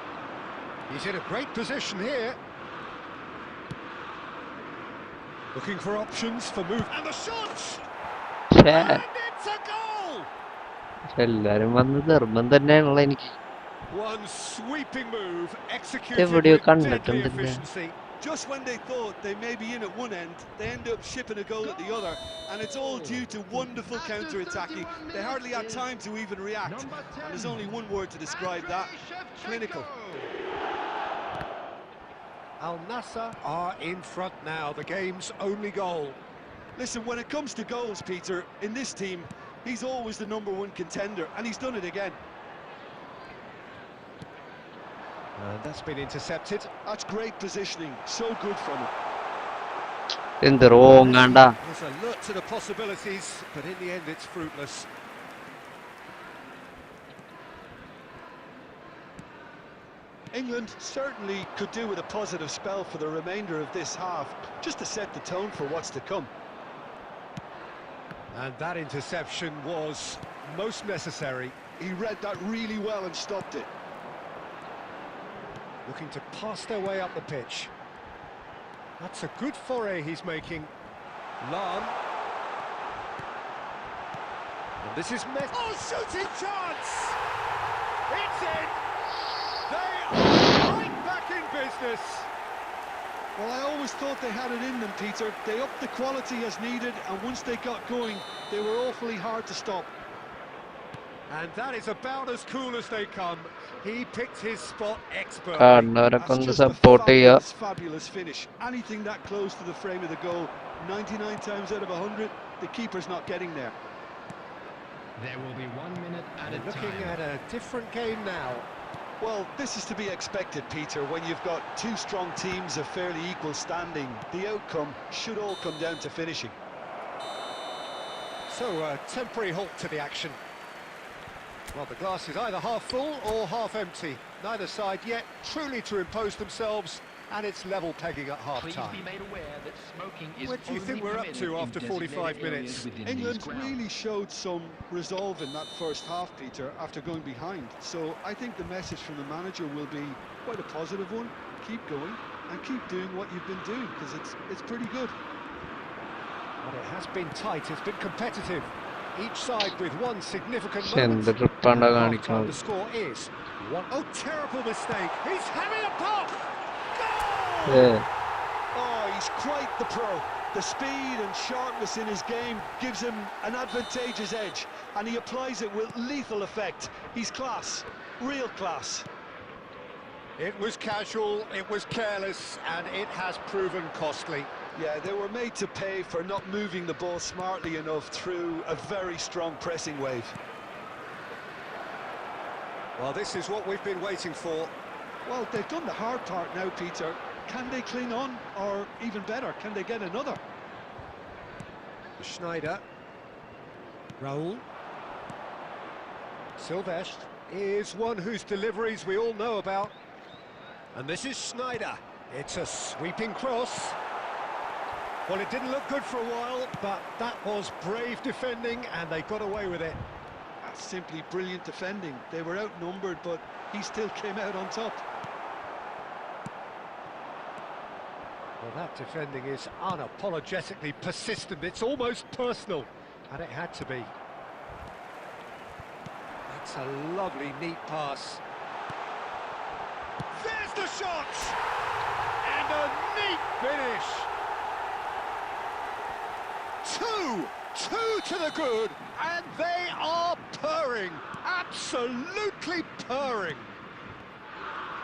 He's in a great position here. Looking for options for move. And the shot! Shit. And it's a goal! എല്ലാരും വന്ന് ധർമ്മം തന്നെയാണല്ലോ എനിക്ക്. One sweeping move, executed എവിടെയോ with deadly കണ്ടിട്ടുണ്ടല്ലേ. efficiency. Just when they thought they may be in at one end, they end up shipping a goal at the other, and it's all due to wonderful counter-attacking. They hardly had time to even react, and there's only one word to describe that: clinical. Al Nassr are in front now, the game's only goal. Listen, when it comes to goals, Peter, in this team, he's always the #1 contender, and he's done it again. And that's been intercepted. That's great positioning, so good from him. എന്ത് wrong ആണ്ടാ. There's a lot to the possibilities, but in the end it's fruitless. England certainly could do with a positive spell for the remainder of this half, just to set the tone for what's to come. And that interception was most necessary. He read that really well and stopped it. Looking to pass their way up the pitch. That's a good foray he's making. Lan. And this is Messi. Oh, shooting chance! It's in! They are right back in business! Well, I always thought they had it in them, Peter. They upped the quality as needed, and once they got going, they were awfully hard to stop. And that is about as cool as they come. He picked his spot expertly. കാണുന്നവരൊക്കെ ഒന്ന് That's just a support ചെയ്യുക. fabulous, fabulous finish. Anything that close to the frame of the goal, 99 times out of 100, the keeper's not getting there. There will be 1 minute added Looking time. at a different game now. Well, this is to be expected, Peter, when you've got two strong teams of fairly equal standing. The outcome should all come down to finishing. So a temporary halt to the action. Well, the glass is either half full or half empty. Neither side yet truly to impose themselves, and it's level pegging at Please be half-time. made aware that smoking is What do you think only we're up permitted to in after designated 45 areas minutes? within England these grounds. really showed some resolve in that first half, Peter, after going behind. So I think the message from the manager will be quite a positive one. Keep going and keep doing what you've been doing, because it's pretty good. Well, it has been tight, it's been competitive. Each side with one significant പക്ഷെ moment. എന്ത് ട്രിപ്പാണ്ടാ Half-time, കാണിക്കുന്നത്. the score is one. Oh, terrible mistake! He's having a pop! Goal! Oh, he's quite the pro. The speed and sharpness in his game gives him an advantageous edge, and he applies it with lethal effect. He's class, real class. It was casual, it was careless, and it has proven costly. Yeah, they were made to pay for not moving the ball smartly enough through a very strong pressing wave. Well, this is what we've been waiting for. Well, they've done the hard part now, Peter. Can they cling on, or even better, can they get another? Schneider. Raul. Silvestre is one whose deliveries we all know about. And this is Schneider. It's a sweeping cross. Well, it didn't look good for a while, but that was brave defending, and they got away with it. That's simply brilliant defending. They were outnumbered, but he still came out on top. Well, that defending is unapologetically persistent. It's almost personal, and it had to be. That's a lovely, neat pass. There's the shot! And a neat finish! Two to the good, and they are purring, absolutely purring.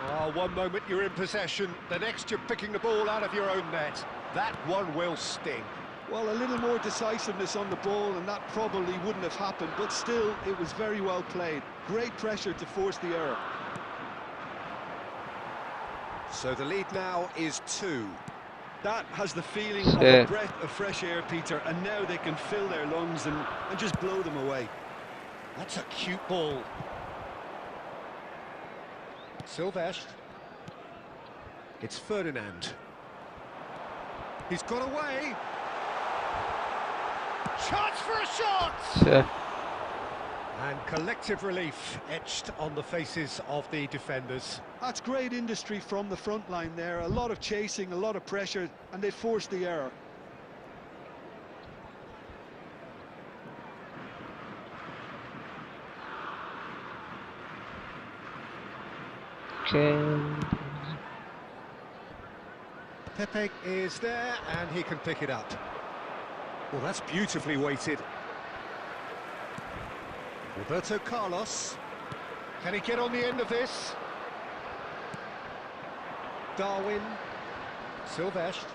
Oh, one moment you're in possession, the next you're picking the ball out of your own net. That one will sting. Well, a little more decisiveness on the ball and that probably wouldn't have happened, but still, it was very well played. Great pressure to force the error. So the lead now is 2. That has the feeling of a breath of fresh air, Peter, and now they can fill their lungs and just blow them away. That's a cute ball. Silvestre. It's Ferdinand. He's got away. Chance for a shot! And collective relief etched on the faces of the defenders. That's great industry from the front line there. A lot of chasing, a lot of pressure, and they forced the error. Pepe is there, and he can pick it up. Well, that's beautifully weighted. Roberto Carlos. Can he get on the end of this? Darwin. Silvestre.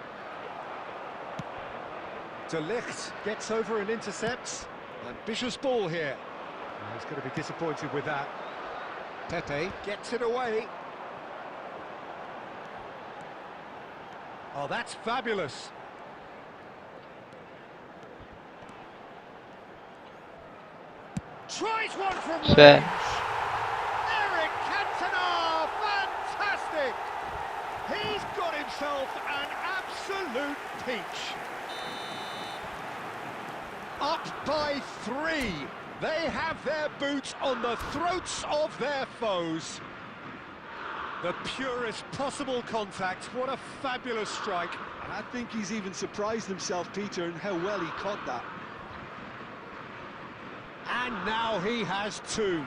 De Ligt gets over and intercepts. Ambitious ball here. He's going to be disappointed with that. Pepe gets it away. Oh, that's fabulous. Tries one from range. Eric Cantona, fantastic. He's got himself an absolute peach. Up by 3. They have their boots on the throats of their foes. The purest possible contact. What a fabulous strike. And I think he's even surprised himself, Peter, in how well he caught that. And now he has 2.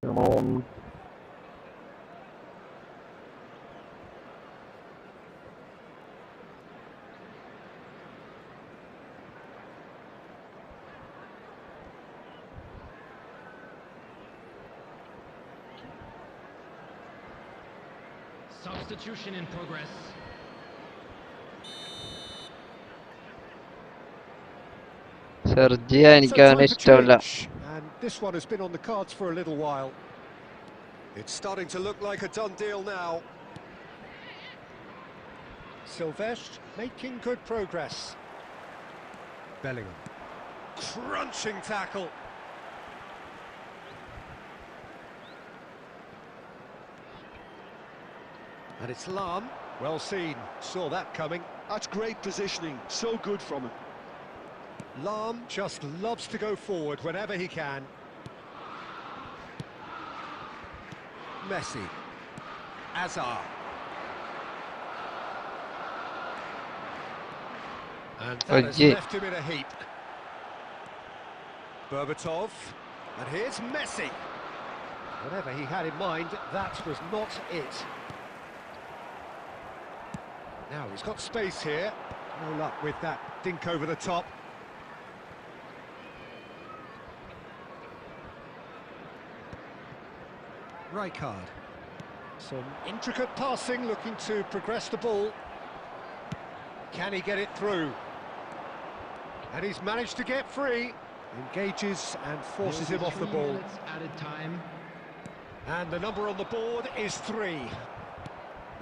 Come on. Substitution in progress. Sergio എനിക്ക് അവനെ ഇഷ്ടമല്ല. And this one has been on the cards for a little while. It's starting to look like a done deal now. Silvestre making good progress. Bellingham. Crunching tackle. And it's Lahm. Well seen. Saw that coming. That's great positioning. So good from him. Lahm just loves to go forward whenever he can. Messi. Azar. And that has left him in a heap. Berbatov. And here's Messi. Whatever he had in mind, that was not it. Now he's got space here. No luck with that dink over the top. Rijkaard. Some intricate passing, looking to progress the ball. Can he get it through? And he's managed to get free. Engages and forces him off the ball. Added time. And the number on the board is 3.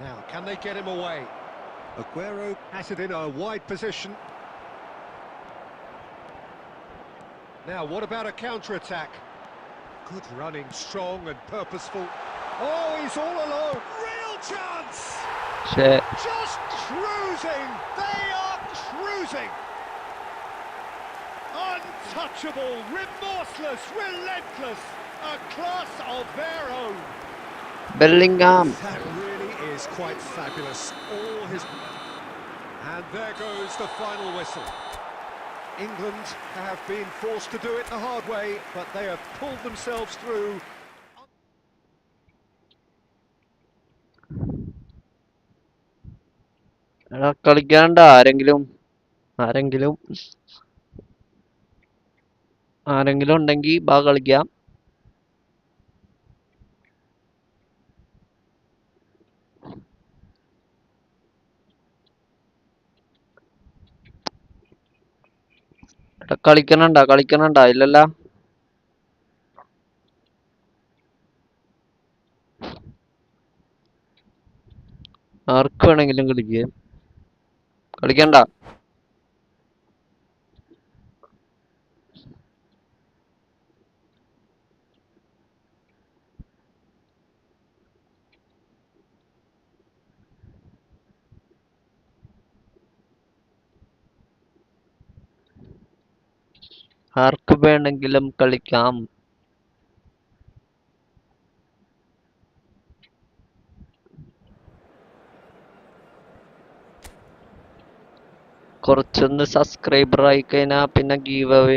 Now, can they get him away? Aguero has it in a wide position. Now, what about a counter-attack? Good running, strong and purposeful. Oh, he's all alone. Real chance! പക്ഷേ Just cruising! They are cruising! Untouchable, remorseless, relentless. A class of their own. Bellingham That really is quite fabulous. All his... And there goes the final whistle. England have been forced to do it the hard way, but they have pulled themselves through. എടാ കളിക്കാണ്ട ആരെങ്കിലും ആരെങ്കിലും ആരെങ്കിലും ഉണ്ടെങ്കിൽ ബാ കളിക്കാം. എടാ കളിക്കണണ്ട ഇല്ലല്ല. ആർക്ക് വേണമെങ്കിലും കളിക്കണ്ട. ആർക്ക് വേണമെങ്കിലും കളിക്കാം. കുറച്ചൊന്ന് സബ്സ്ക്രൈബർ ആയി കഴിഞ്ഞാൽ പിന്നെ ഗീവ് അവേ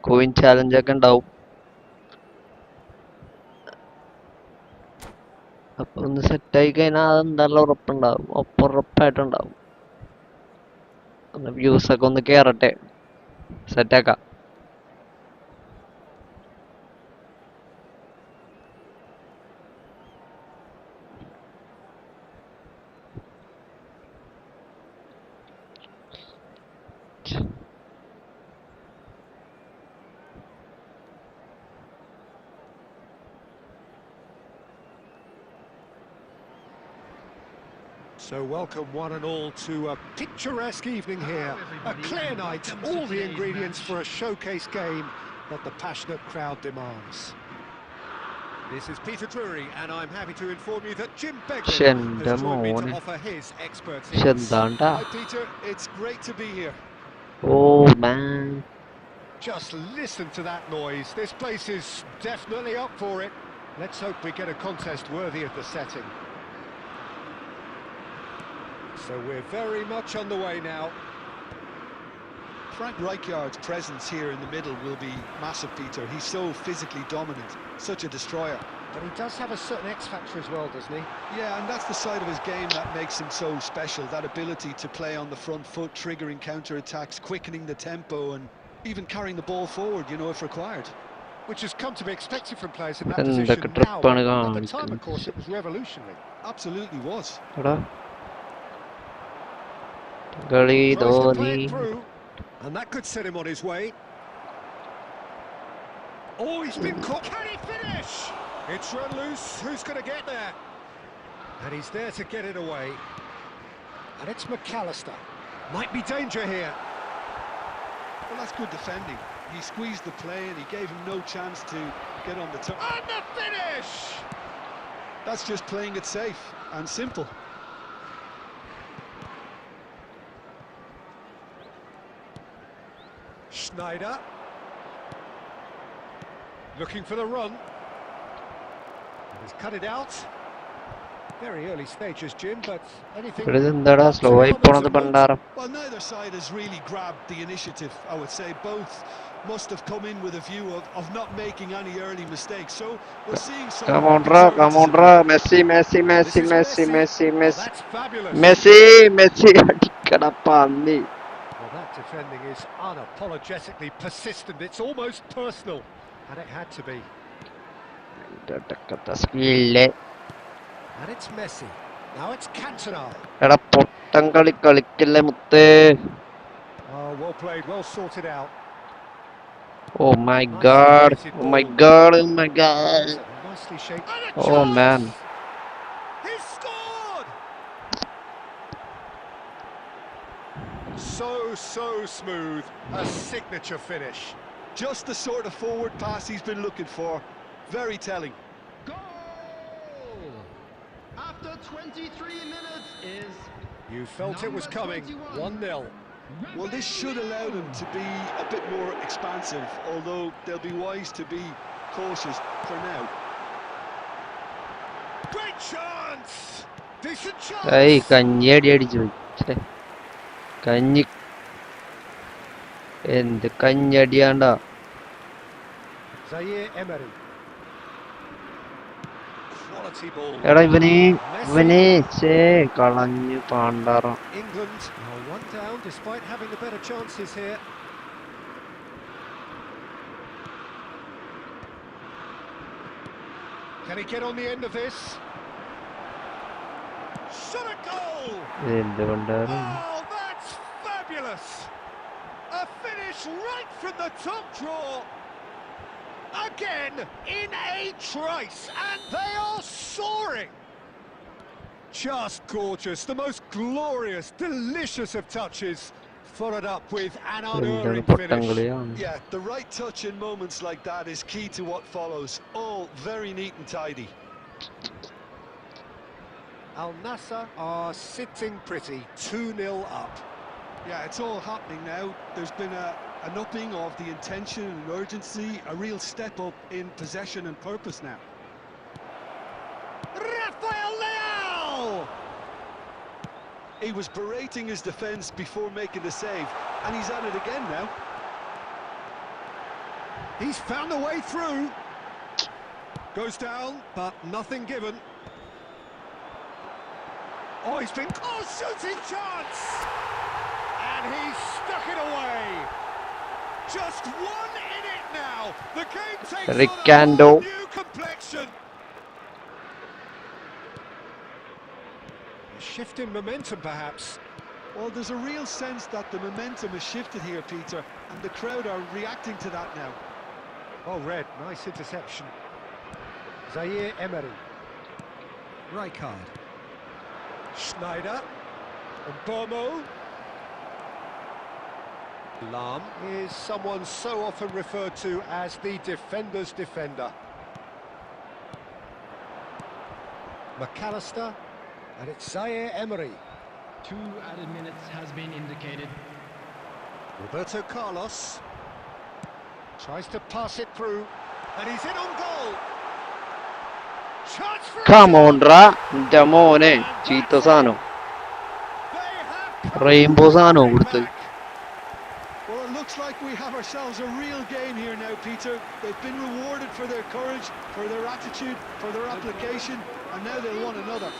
കോയിൻ ചാലഞ്ച് ഒക്കെ ഉണ്ടാവും. അപ്പൊ ഒന്ന് സെറ്റ് ആയി കഴിഞ്ഞാൽ അതെന്തായാലും ഉറപ്പായിട്ടുണ്ടാവും. വ്യൂസ് ഒക്കെ ഒന്ന് കേറട്ടെ, സെറ്റാക്കാം. So welcome one and all to a picturesque evening here. A clear night, all the ingredients for a showcase game that the passionate crowd demands. This is Peter Drury, and I'm happy to inform you that Jim Beglin has joined me to offer his expertise. Hi Peter, it's great to be here. Oh man. Just listen to that noise. This place is definitely up for it. Let's hope we get a contest worthy of the setting. So we're very much underway now. Frank Rijkaard's presence here in the middle will be massive, Peter. He's so physically dominant, such a destroyer. But he does have a certain X factor as well, doesn't he? Yeah, and that's the side of his game that makes him so special, that ability to play on the front foot, triggering counter-attacks, quickening the tempo and even carrying the ball forward, you know, if required. Which has come to be expected from players in that position now, but at the time, of course, it was revolutionary. Absolutely was. Tries to play it through, and that could set him on his way. Oh, he's been caught. Can he finish? It's run loose. Who's going to get there? And he's there to get it away. And it's McAllister. Might be danger here. Well, that's good defending. He squeezed the play and he gave him no chance to get on the turn. And the finish! That's just playing it safe and simple. Schneider. Looking for the run. And he's cut it out. Very early stages, Jim, but anything... Well, neither side has really grabbed the initiative, I would say. Both must have come in with a view of not making any early mistakes. So we're seeing some... Come on, Messi. That's fabulous. Messi, അടിക്കടാ പന്നി. Well, that defending is unapologetically persistent. It's almost personal, and it had to be. And it's Messi. Now it's Cantona. എടാ പൊട്ടൻ കളിക്കല്ലേ മുത്തേ. Oh, well played, well sorted out. Oh my god. Nicely shaped. Oh man. He scored! So smooth. A signature finish. Just the sort of forward pass he's been looking for. Very telling. Goal! After 23 minutes is You felt it was number coming. 21. 1-0. Well, this should allow them to be a bit more expansive, although they'll be wise to be cautious for now. Great chance! Decent ഏയ് chance! കഞ്ഞി അടിച്ചു പോയി. ഛെ. കഞ്ഞി എന്ത് കഞ്ഞടിയാണ്ടാ. Zaire Emery. Quality ball. എടാ ഇവന് ചേ കളഞ്ഞു പാണ്ടാറ. England are one down despite having the better chances here. Can he get on the end of this? Shot a goal! എന്തുകൊണ്ടാണ് Oh, that's fabulous! A finish right from the top draw. Again in a trice, and they are soaring. Just gorgeous, the most glorious, delicious of touches, followed up with an എന്താണ് unerring പൊട്ടം finish. കളിയാണ്. Yeah, the right touch in moments like that is key to what follows. All very neat and tidy. Al Nassr are sitting pretty, 2-0 up. Yeah, it's all happening now. There's been an upping of the intention and urgency, a real step up in possession and purpose now. Rafael Leao! He was berating his defence before making the save, and he's at it again now. He's found a way through. Goes down, but nothing given. Oh, he's been... Oh, shooting chance! And he's stuck it away. Just one in it now. The game takes on a Ricardo. whole new complexion. A shift in momentum, perhaps. Well, there's a real sense that the momentum has shifted here, Peter, and the crowd are reacting to that now. Oh, Red, nice interception. Zaire Emery. Rijkaard. Schneider. And Bomo. Lahm is someone so often referred to as the defender's defender. McAllister. And it's Zaire Emery. 2 added minutes has been indicated. Roberto Carlos. Tries to pass it through. And he's in on goal. Chance for a Come goal. on ra ന്റെ മോനെ ചീത്ത സാധനം They have rainbow സാധനം come കൊടുത്ത്. back. Well, it looks like we have ourselves a real game here now, Peter. They've been rewarded for their courage, for their attitude, for their application, and now they want another.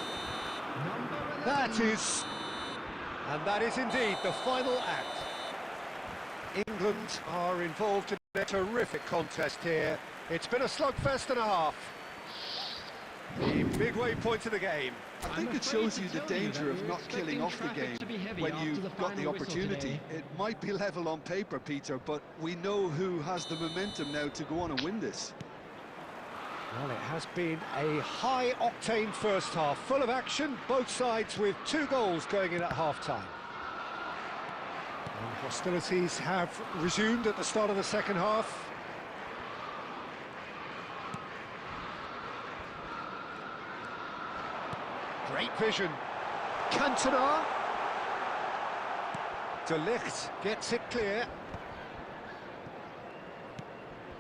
Number 11. That is indeed the final act. England are involved in a terrific contest here. It's been a slugfest and a half. The midway point of the game. I think it shows you the danger of not killing off the game when you've got the opportunity. It might be level on paper, Peter, but we know who has the momentum now to go on and win this. Well, it has been a high-octane first half, full of action, both sides with 2 goals going in at half-time. And hostilities have resumed at the start of the second half. Great vision. Cantona. De Ligt gets it clear.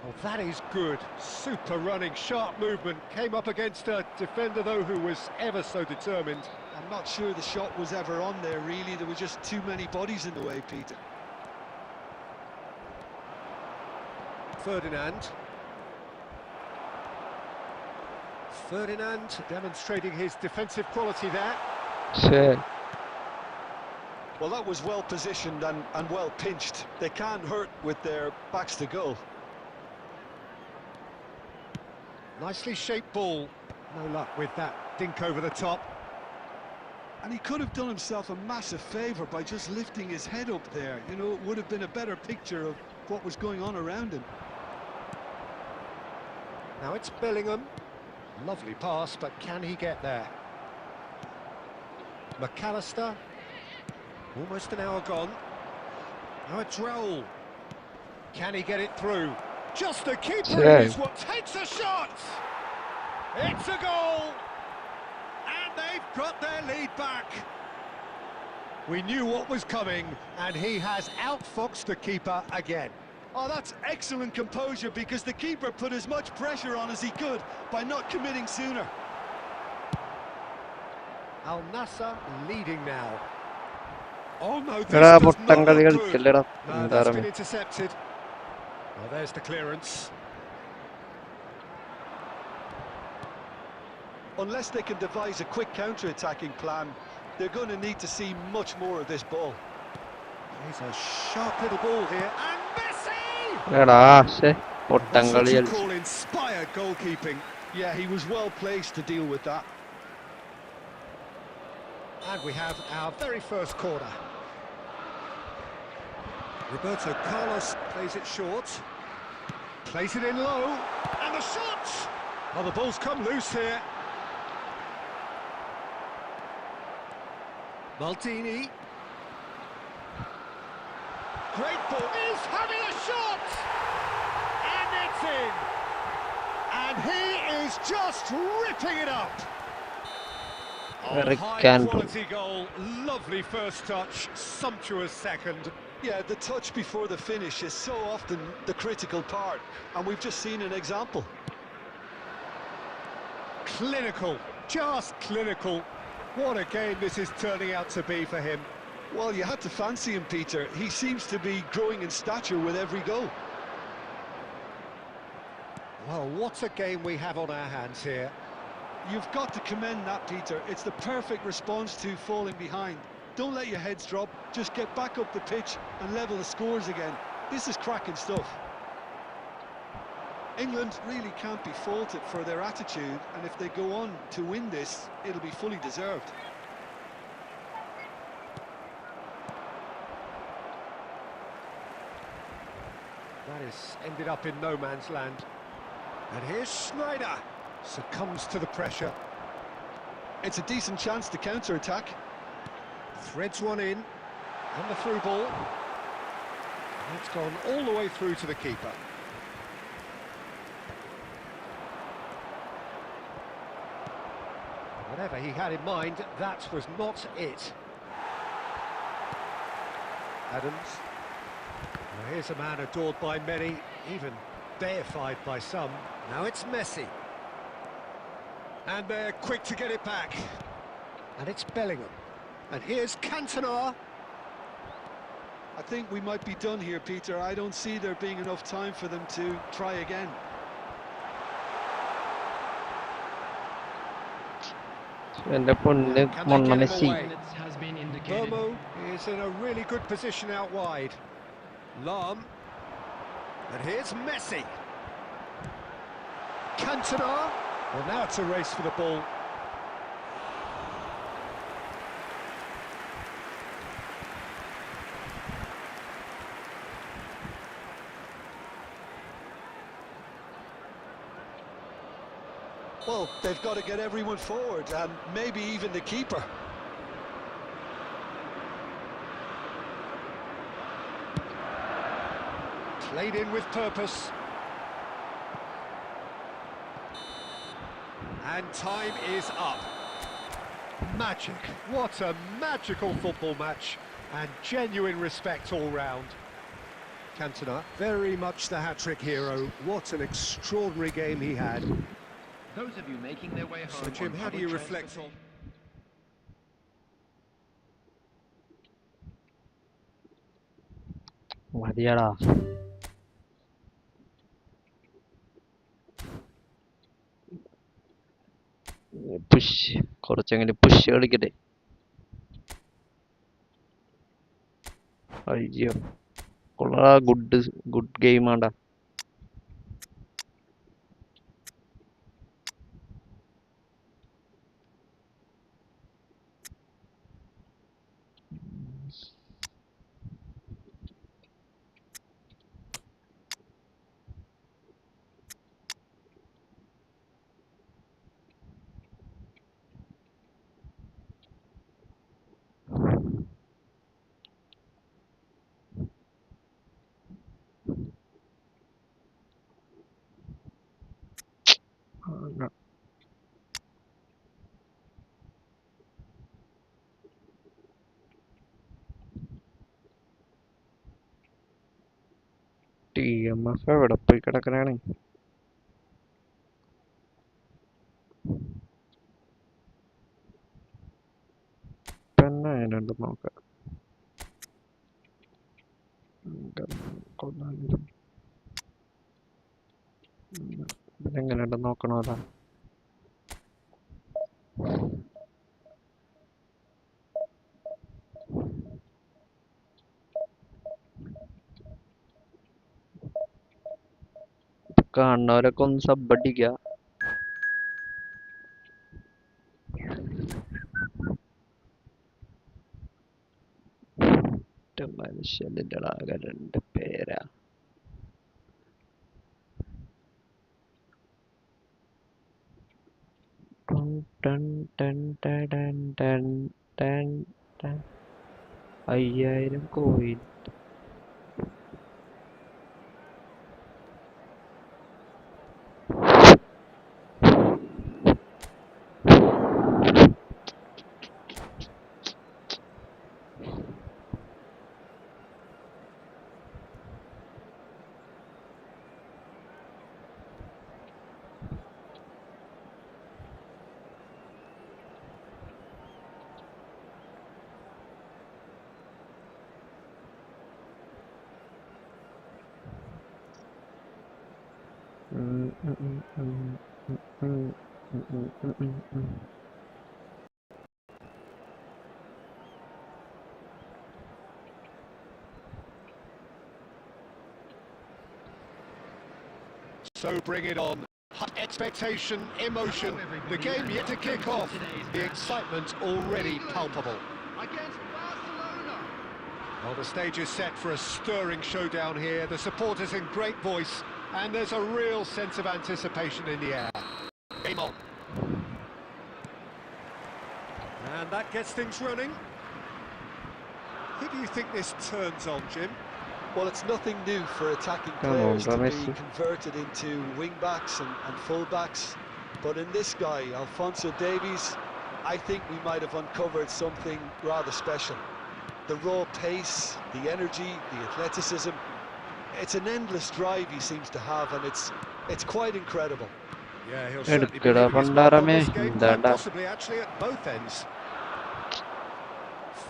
Oh, that is good. Super running, sharp movement. Came up against a defender, though, who was ever so determined. I'm not sure the shot was ever on there, really. There were just too many bodies in the way, Peter. Ferdinand demonstrating his defensive quality there. ഛേ Well, that was well positioned and well pinched. They can't hurt with their backs to goal. Nicely shaped ball. No luck with that dink over the top. And he could have done himself a massive favour by just lifting his head up there. You know, it would have been a better picture of what was going on around him. Now it's Bellingham. Lovely pass, but can he get there? McAllister. Almost an hour gone. Now it's Raul. Can he get it through? Just the keeper Yeah. is what takes a shot! It's a goal! And they've got their lead back. We knew what was coming, and he has outfoxed the keeper again. Oh, that's excellent composure, because the keeper put as much pressure on as he could by not committing sooner. Al Nassr leading now. Oh no, this എടാ does Pottan not കളി look good. കളിക്കല്ലടാ No, എന്താ that's been പറയുക intercepted. Well, there's the clearance. Unless they can devise a quick counter-attacking plan, they're going to need to see much more of this ball. Here's a sharp little ball here, and Messi! എടാ ശ്ശെ പൊട്ടൻ That's what കളി you കളിച്ചു call inspired goalkeeping. Yeah, he was well placed to deal with that. And we have our very first corner. Roberto Carlos plays it short. Plays it in low. And the shot! Oh, the ball's come loose here. Maldini. Great ball. He's having a shot! And it's in! And he is just ripping it up! Eric High Cantona. quality goal, lovely first touch, sumptuous second. Yeah, the touch before the finish is so often the critical part, and we've just seen an example. Clinical, just clinical. What a game this is turning out to be for him. Well, you had to fancy him, Peter. He seems to be growing in stature with every goal. Well, what a game we have on our hands here. You've got to commend that, Peter. It's the perfect response to falling behind. Don't let your heads drop, just get back up the pitch and level the scores again. This is cracking stuff. England really can't be faulted for their attitude, and if they go on to win this, it'll be fully deserved. That has ended up in no man's land. And here's Schneider, succumbs to the pressure. It's a decent chance to counter-attack. Threads one in, and the through ball. It's gone all the way through to the keeper. Whatever he had in mind, that was not it. Adams. Now here's a man adored by many, even deified by some. Now it's Messi. And they're quick to get it back. And it's Bellingham. And here's Cantona. I think we might be done here, Peter. I don't see there being enough time for them to try again. എന്റെ പൊന്ന് മൊണ്ണ Messi Minutes has been indicated. Bomo is in a really good position out wide. Lahm. And here's Messi. Cantona. Well, now it's a race for the ball. Well, they've got to get everyone forward, and maybe even the keeper. Played in with purpose. And time is up. Magic. What a magical football match. And genuine respect all round. Cantona, very much the hat-trick hero. What an extraordinary game he had. Those of you making their way home. So, Jim, on how do public you reflect on... transport- മതിയാടാ push കുറച്ചെങ്ങനെ push കളിക്കട്ടെ അയ്യോ കൊള്ളാ good game ആണ്ടാ DMF എവിടെ പോയി കിടക്കണാണ്? പിന്നെ അതിനുണ്ട് നോക്കാം. എങ്ങനെയുണ്ട് നോക്കണോടാ. കാണുന്നവരൊക്കെ ഒന്ന് സബ് അടിക്കുക. മനുഷ്യന്റെ ആകെ 2 പേരാ. ടൺ ടൺ ടൺ ടൺ ടൺ ടൺ 5000 coin. So bring it on. Expectation, emotion. The game yet to kick off. The excitement already palpable. Against Barcelona. Well, the stage is set for a stirring showdown here. The supporters in great voice, and there's a real sense of anticipation in the air. Game on. And that gets things running. Who do you think this turns on, Jim? Well, it's nothing new for attacking Come on, players to be Messi. converted into wing-backs and full-backs. But in this guy, Alphonso Davies, I think we might have uncovered something rather special. The raw pace, the energy, the athleticism. It's an endless drive he seems to have, and it's quite incredible. Yeah, he'll certainly be leaving his mark on this game, quite possibly actually at both ends.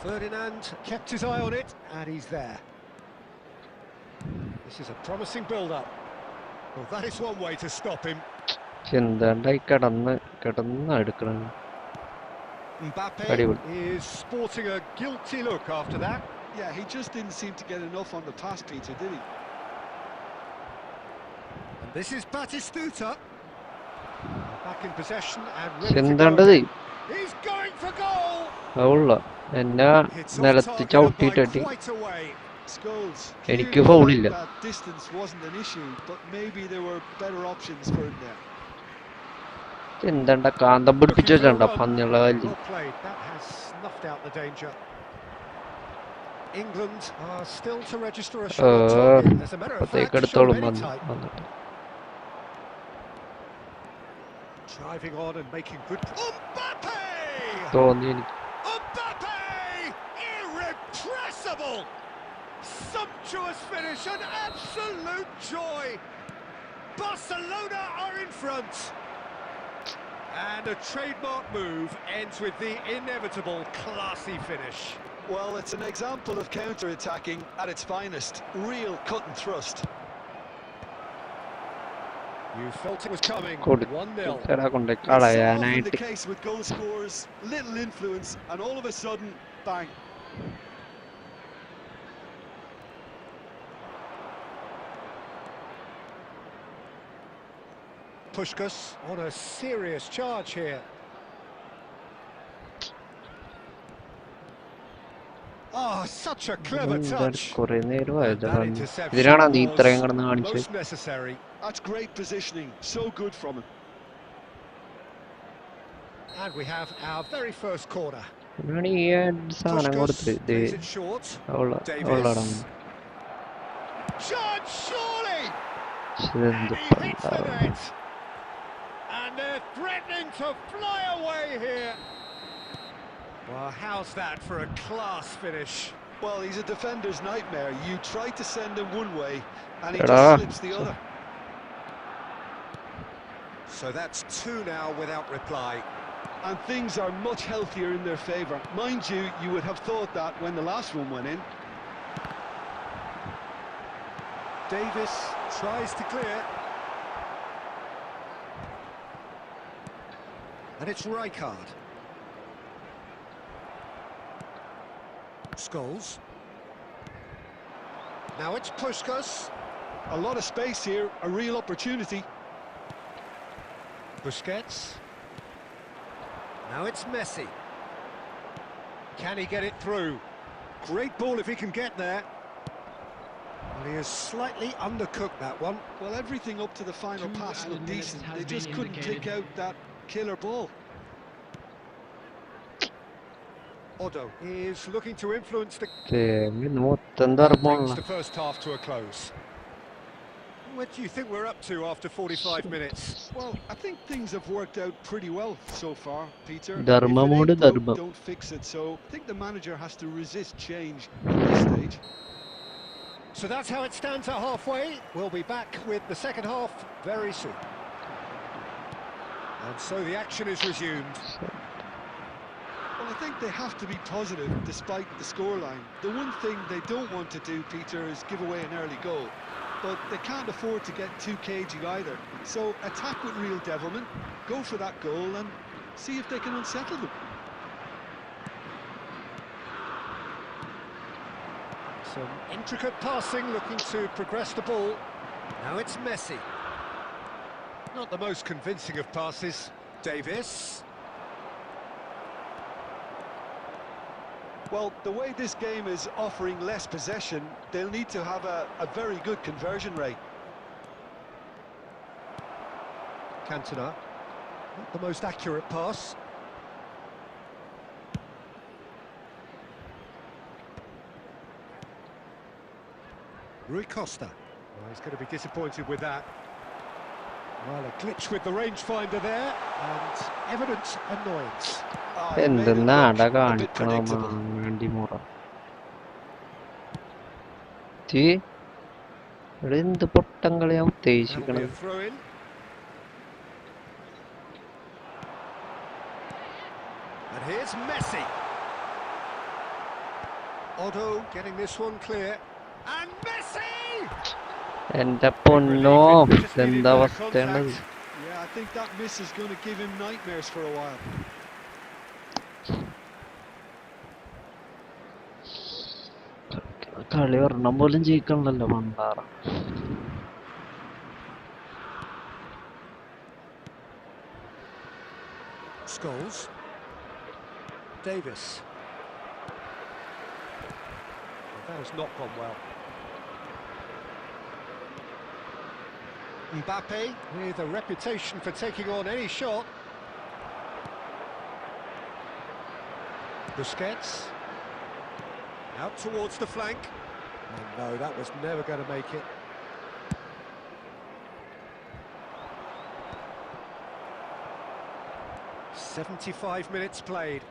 Ferdinand kept his eye on it, and he's there. This is a promising build-up. Well, that is one way to stop him. എന്താണ്ടായി കിടന്ന് എടുക്കണം. Mbappe is sporting a guilty look after that. Yeah, he just didn't seem to get enough on the pass, Peter, did he? And this is Batistuta. Back in possession and ready to go. He's going for goal. അവള എന്നെ നിലത്ത് ചവിട്ടിയിട്ടി. Scholes, എനിക്ക് ഫൗളില്ല. that distance wasn't an issue, but maybe there were better options for him there. എന്താ കാന്തം പിടിപ്പിച്ചു വെച്ചണ്ട പന്നിയുള്ള കല്ല്. That has snuffed out the danger. England are still to register a shot on target. As a matter of fact, എടുത്തോളും wന്നിട്ട് വന്നിട്ട്. Driving on and making good. Mbappe! തോന്നി എനിക്ക്. Mbappe! Irrepressible! Sumptuous finish, an absolute joy. Barcelona are in front. And a trademark move ends with the inevitable classy finish. Well, it's an example of counter-attacking at its finest. Real cut and thrust. You felt it was coming. 1-0. കളയാനായിട്ട്. The case with goal scorers, little influence, and all of a sudden, bang. Puskás on a serious charge here. Oh, such a clever touch. കുറേ നേരമായത് That interception ഇതിനാണ് നീ ഇത്രയും was കിടന്ന് കാണിച്ചത്. most necessary. That's great positioning, so good from him. And we have our very first corner. എന്നാണ് ഈ സാധനം കൊടുത്ത് ഇത് Plays it short. അവളാണ്. Charge surely. ഇതെന്ത് He hits the net. And they're threatening to fly away here. Well, how's that for a class finish? Well, he's a defender's nightmare. You try to send him one way, and he Eടാ. just slips the other. So that's two now without reply. And things are much healthier in their favour. Mind you, you would have thought that when the last one went in. Davis tries to clear. And it's Rijkaard. Scholes. Now it's Puskas. A lot of space here, a real opportunity. Busquets. Now it's Messi. Can he get it through? Great ball if he can get there. Well, he has slightly undercooked that one. Well, everything up to the final 2 pass added looked minutes decent. has They just been couldn't pick indicated. out that killer ball. Odo is looking to influence the... തേങ്ങ മൊത്തം Brings ധർമ്മമുള്ള the first half to a close. What do you think we're up to after 45 minutes? Well, I think things have worked out pretty well so far, Peter. Dharma If it mode, ain't broke, dharma. don't fix it. So I think the manager has to resist change at this stage. So that's how it stands at halfway. We'll be back with the second half very soon. And so the action is resumed. Well, I think they have to be positive despite the scoreline. The one thing they don't want to do, Peter, is give away an early goal. But they can't afford to get too cagey either. So attack with real devilment, go for that goal and see if they can unsettle them. Some intricate passing, looking to progress the ball. Now it's Messi. Not the most convincing of passes. Davis. Well, the way this game is offering less possession, they'll need to have a very good conversion rate. Cantona. Not the most accurate pass. Rui Costa. Well, he's going to be disappointed with that. Well, a glitch with the rangefinder there, and evident annoyance. Ah, he made it എന്തെന്നാടാ look a bit കാണിക്കണ predictable. വേണ്ടി മുറ തീ ഇവിടെ എന്ത് പൊട്ടം കളിയാ That'll be ഉദ്ദേശിക്കണത് a throw-in. And here's Messi. Otto getting this one clear. And Messi! എന്റെ പൊന്നോ ഇതെന്താ അവസ്ഥയാണത് Yeah, I think that miss is going to give him nightmares for a while. കളി ഒരെണ്ണം പോലും ജയിക്കണല്ലോ മണ്ടാറ Scholes. Davis. Well, that has not gone well. Mbappe with a reputation for taking on any shot. Busquets. Out towards the flank. Oh no, that was never going to make it. "75 minutes played.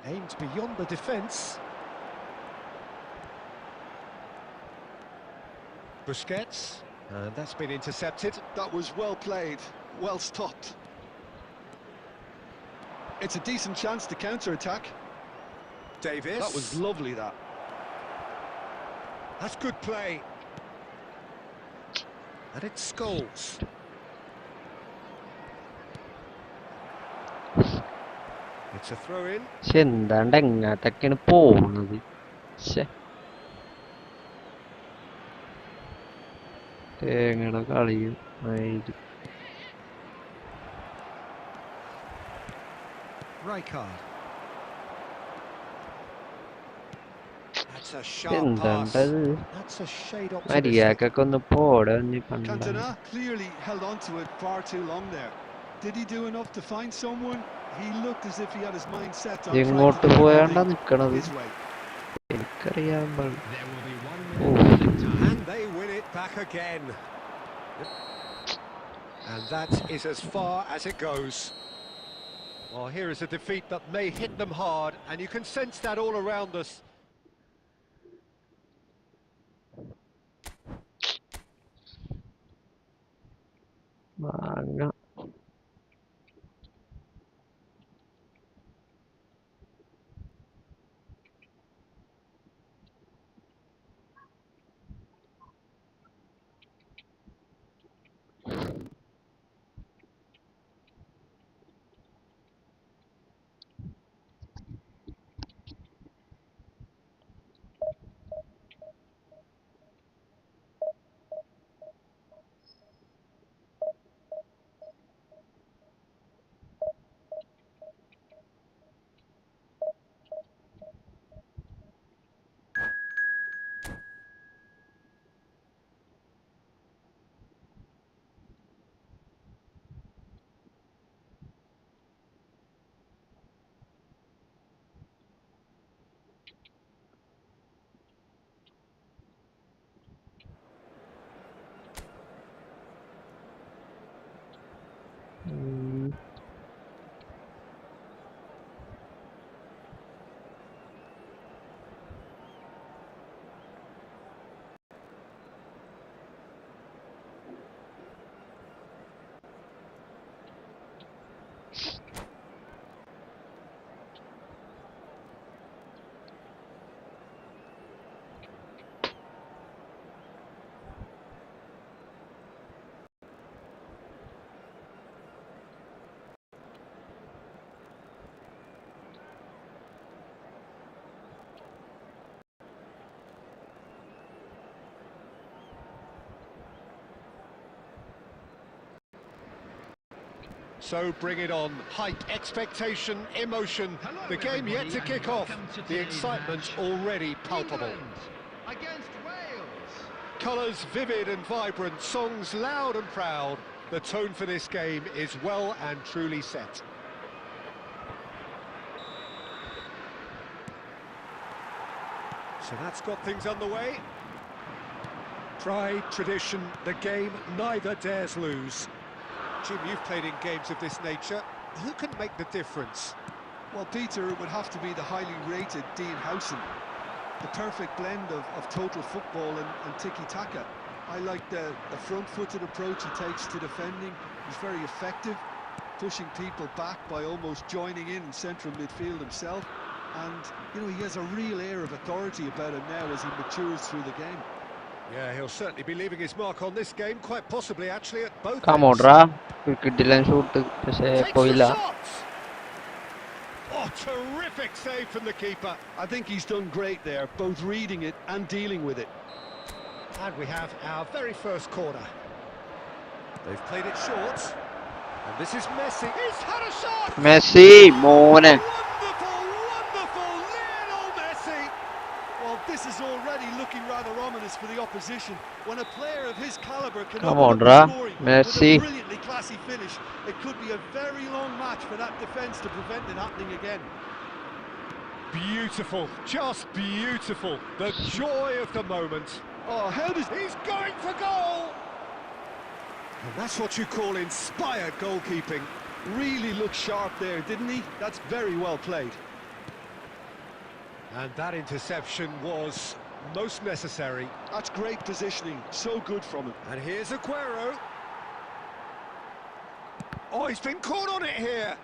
Aimed beyond the defence. Busquets, and that's been intercepted. That was well played, well stopped. It's a decent chance to counter-attack. Davis. That was lovely, that. That's good play. And it's Scholes. It's a throw-in. പക്ഷെ എന്താണ്ട് എങ്ങാട്ടൊക്കെയാണ് പോണത് ശ്ശെ തേങ്ങയുടെ കളിയും ആയിരിക്കും Rijkaard. That's a sharp pass. എന്താണ്ടത് That's a shade optimistic. മര്യാദക്കൊക്കെ ഒന്ന് പോടെ കണ്ട Cantona clearly held on to it far too long there. Did he do enough to find someone? He looked as if he had his mind set on trying to എങ്ങോട്ട് do പോയാണ്ടാ everything നിക്കണത് his way. എനിക്കറിയാൻ പാടില്ല There will be 1 Oh. minute added time. And they win it back again. And that is as far as it goes. Well, here is a defeat that may hit them hard, and you can sense that all around us. Mana? Hmm. So bring it on. Hype, expectation, emotion. Hello, The game yet to everybody, kick and off. welcome to The today's excitement match. already palpable. England against Wales. Colours vivid and vibrant, songs loud and proud. The tone for this game is well and truly set. So that's got things underway. Pride, tradition, the game neither dares lose. Jim, you've played in games of this nature. Who can make the difference? Well, Peter, it would have to be the highly rated Dean Howson. The perfect blend of total football and tiki-taka. I like the front-footed approach he takes to defending. He's very effective, pushing people back by almost joining in central midfield himself. And, you know, he has a real air of authority about him now as he matures through the game. Yeah, he'll certainly be leaving his mark on this game, quite possibly actually at both Come on, ends. Ra. Kidilan shoot. പക്ഷേ Takes the പോയില്ല. shot! Oh, terrific save from the keeper. I think he's done great there, both reading it and dealing with it. And we have our very first corner. They've played it short. And this is Messi. He's had a shot! Messi, മോനെ. Wonderful, wonderful Lionel Messi! Well, this is already looking rather ominous for the opposition. When a player of his calibre can Come open on, up the Ra. scoring Messi. with a brilliantly classy finish, it could be a very long match for that defence to prevent it happening again. Beautiful, just beautiful. The joy of the moment. Oh, how does... He's going for goal! And that's what you call inspired goalkeeping. Really looked sharp there, didn't he? That's very well played. And that interception was most necessary. That's great positioning, so good from him. And here's Aguero. Oh, he's been caught on it here.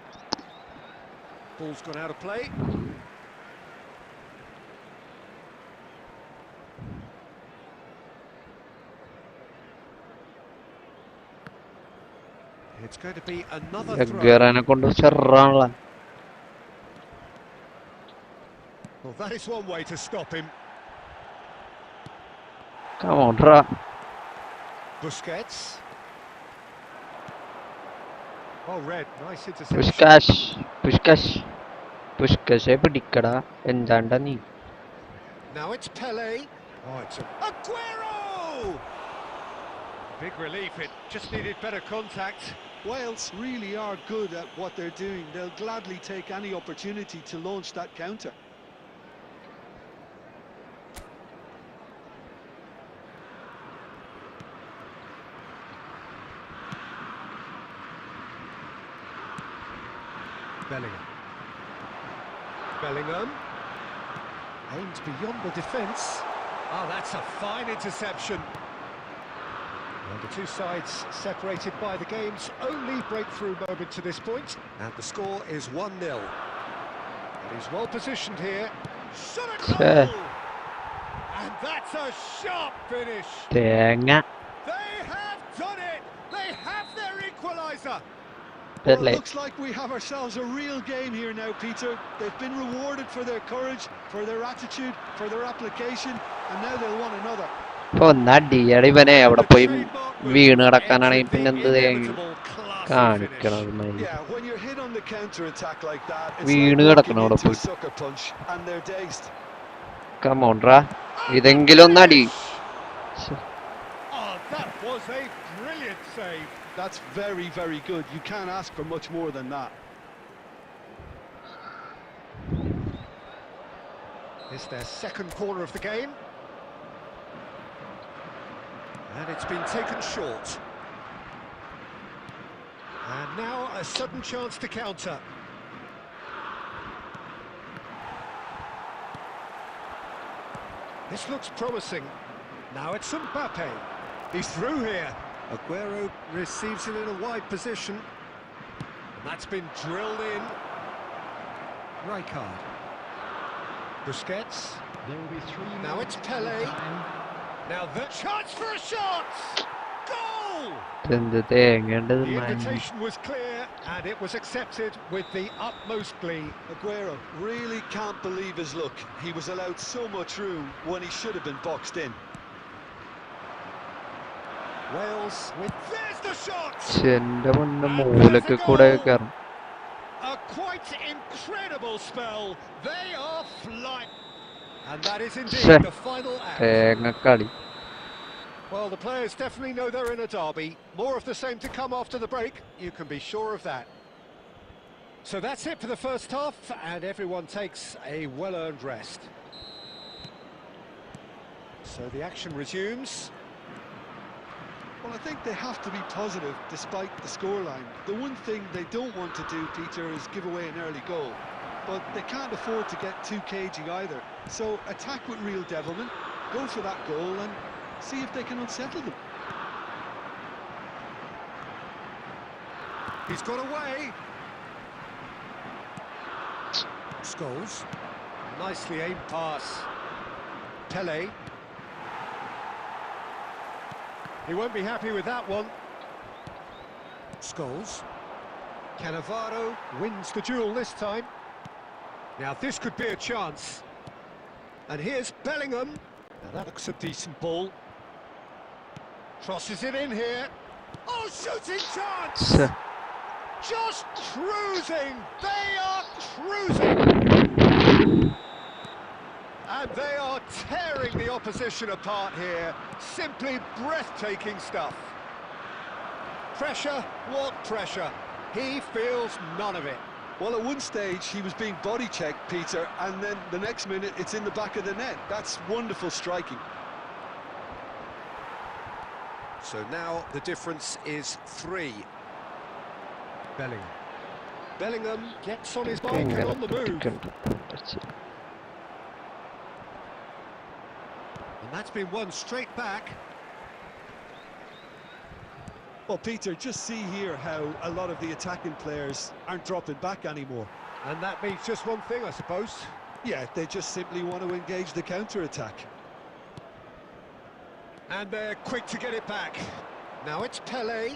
Ball's gone out of play. It's going to be another throw. എഗ്ഗറിനെ കൊണ്ട് ചെറാണല്ല. Well, that is one way to stop him. Come on, Ra. Busquets. Oh, red. Nice interception. പുഷ്കാശെ പിടിക്കടാ. എന്താണ്ടാ നീ? Now it's Pele. Oh, it's Aguero! Big relief. It just needed better contact. Wales really are good at what they're doing. They'll gladly take any opportunity to launch that counter. Bellingham. Bellingham. Aims beyond the defence. Oh, that's a fine interception. And the two sides separated by the game's only breakthrough moment to this point. And the score is 1-0. And he's well positioned here. Shot a goal! And that's a sharp finish. തേങ്ങ They have done it! They have their equaliser! Well, അല്ലേ? it looks like we have ourselves a real game here now, Peter. They've been rewarded for their courage, for their attitude, for their application, and now they'll want another. ഇപ്പൊ ഒന്നടിയടി ഇവനെ അവിടെ പോയി വീണ് കിടക്കാനാണെങ്കിൽ പിന്നെ എന്ത് കാണിക്കണത് മയില്. Yeah, when you're hit on the counter attack like that, it's വീണ് like walking കിടക്കണം അവിടെ into a പോയിട്ട്. sucker punch, and they're dazed. കമോണ്ട്രാ ഇതെങ്കിലും ഒന്നടി. Oh, that was a brilliant save. That's very, very good. You can't ask for much more than that. It's their second corner of the game. And it's been taken short. And now a sudden chance to counter. This looks promising. Now it's Mbappe. He's through here. Aguero receives it in a wide position. And that's been drilled in. Rijkaard. Busquets. There will be 3 Now minutes it's Pele. time. Now the chance for a shot! Goal! എന്ത് തേങ്ങേണ്ടത് The മയില്. invitation was clear and it was accepted with the utmost glee. Aguero really can't believe his luck. He was allowed so much room when he should have been boxed in. Wales with... There's the shot! എന്റെ മുന്ന മൂലൊക്കെ കൂടെ കയറും. A quite incredible spell. They are flying. And that is indeed the final act. തേങ്ങക്കളി. Well, the players definitely know they're in a derby. More of the same to come after the break. You can be sure of that. So that's it for the first half, and everyone takes a well-earned rest. So the action resumes. Well, I think they have to be positive despite the scoreline. The one thing they don't want to do, Peter, is give away an early goal. But they can't afford to get too cagey either. So attack with real devilment, go for that goal and see if they can unsettle them. He's got away. Scholes. Nicely aimed pass. Pele. He won't be happy with that one. Scholes. Cannavaro wins the duel this time. Now this could be a chance. And here's Bellingham. Now that looks a decent ball. Crosses it in here. Oh, shooting chance! Just cruising! They are cruising! And they are tearing the opposition apart here. Simply breathtaking stuff. Pressure? What pressure? He feels none of it. Well, at one stage he was being body checked, Peter, and then the next minute it's in the back of the net. That's wonderful striking. So now the difference is 3. Bellingham. Bellingham gets on his bike and on the move. And that's been won straight back. Well, Peter, just see here how a lot of the attacking players aren't dropping back anymore. And that means just one thing, I suppose. Yeah, they just simply want to engage the counter-attack. And they're quick to get it back. Now it's Pele.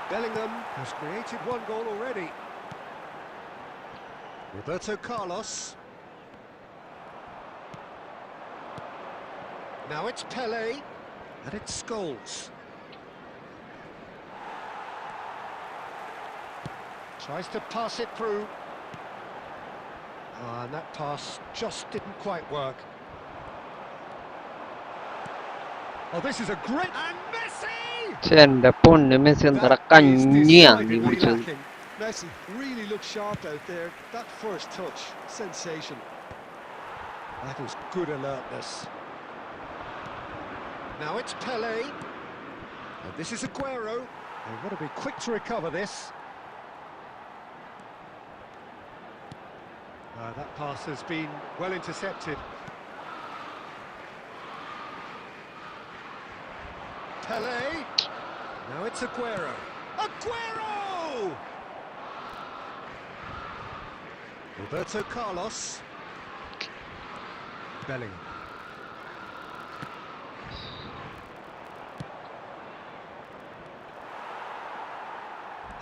Bellingham has created 1 goal already. Roberto Carlos. Now it's Pele, and it's Scholes. Tries to pass it through. And that pass just didn't quite work. Oh, this is a great... And Messi! എന്റെ പൊന്ന് Messi എന്താ കഞ്ഞിയാണ് നീ കുടിച്ചത്. Messi really looked sharp out there. That first touch, sensational. That is good alertness. Now it's Pele. And this is Aguero. They've got to be quick to recover this. That pass has been well intercepted. Pelé. Now it's Aguero. Aguero! Roberto Carlos. Bellingham.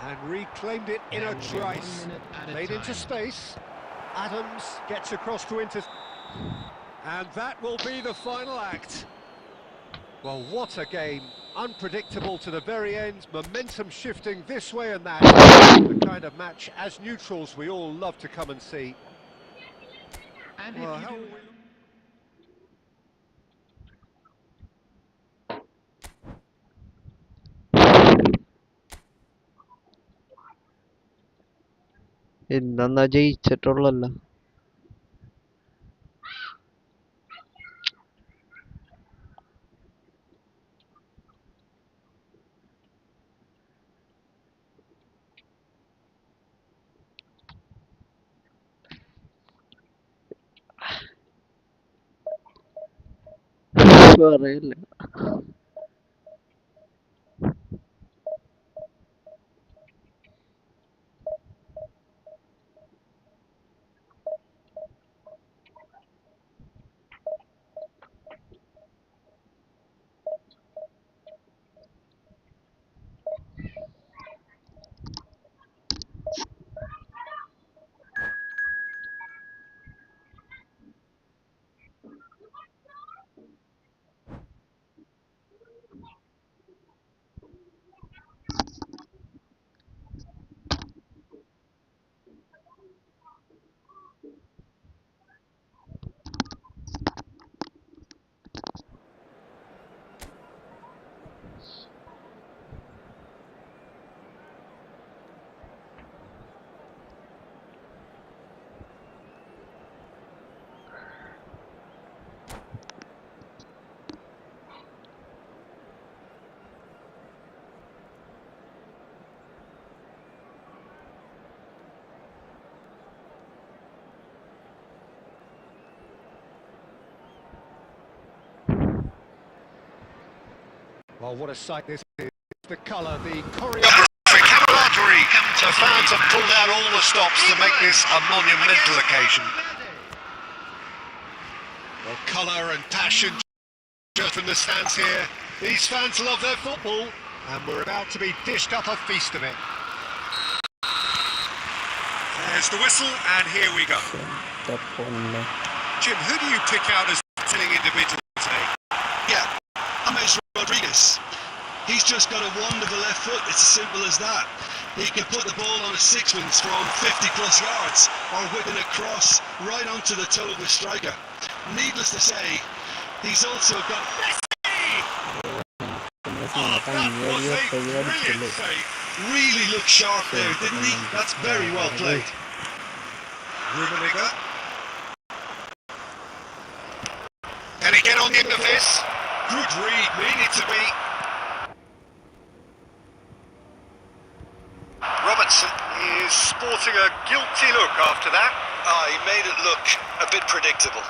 And reclaimed it in a trice. Played into space. Adams gets across to Inter. And that will be the final act. Well, what a game. Unpredictable to the very end. Momentum shifting this way and that. The kind of match, as neutrals, we all love to come and see. And Well, if you how do... ഇന്നെന്നാ ജയിച്ചിട്ടുള്ളല്ലോ. പറയില്ല. Well, what a sight this is. The colour, the choreography. The fans have pulled out all the stops to make this a monumental occasion. Well, colour and passion just from the stands here. These fans love their football, and we're about to be dished up a feast of it. There's the whistle, and here we go. Jim, who do you pick out as the telling individual today? Yeah, James Rodriguez. He's just got a wonderful left foot, it's as simple as that. He can put the ball on a sixpence from 50 plus yards or whip it across right onto the toe of the striker. Needless to say, he's also got Messi! Oh, that was a brilliant save. Really looked sharp there, didn't he? That's very well played. Rummenigge. Can he get on the end of this? Good read, needed to be. Robertson is sporting a guilty look after that. He made it look a bit predictable.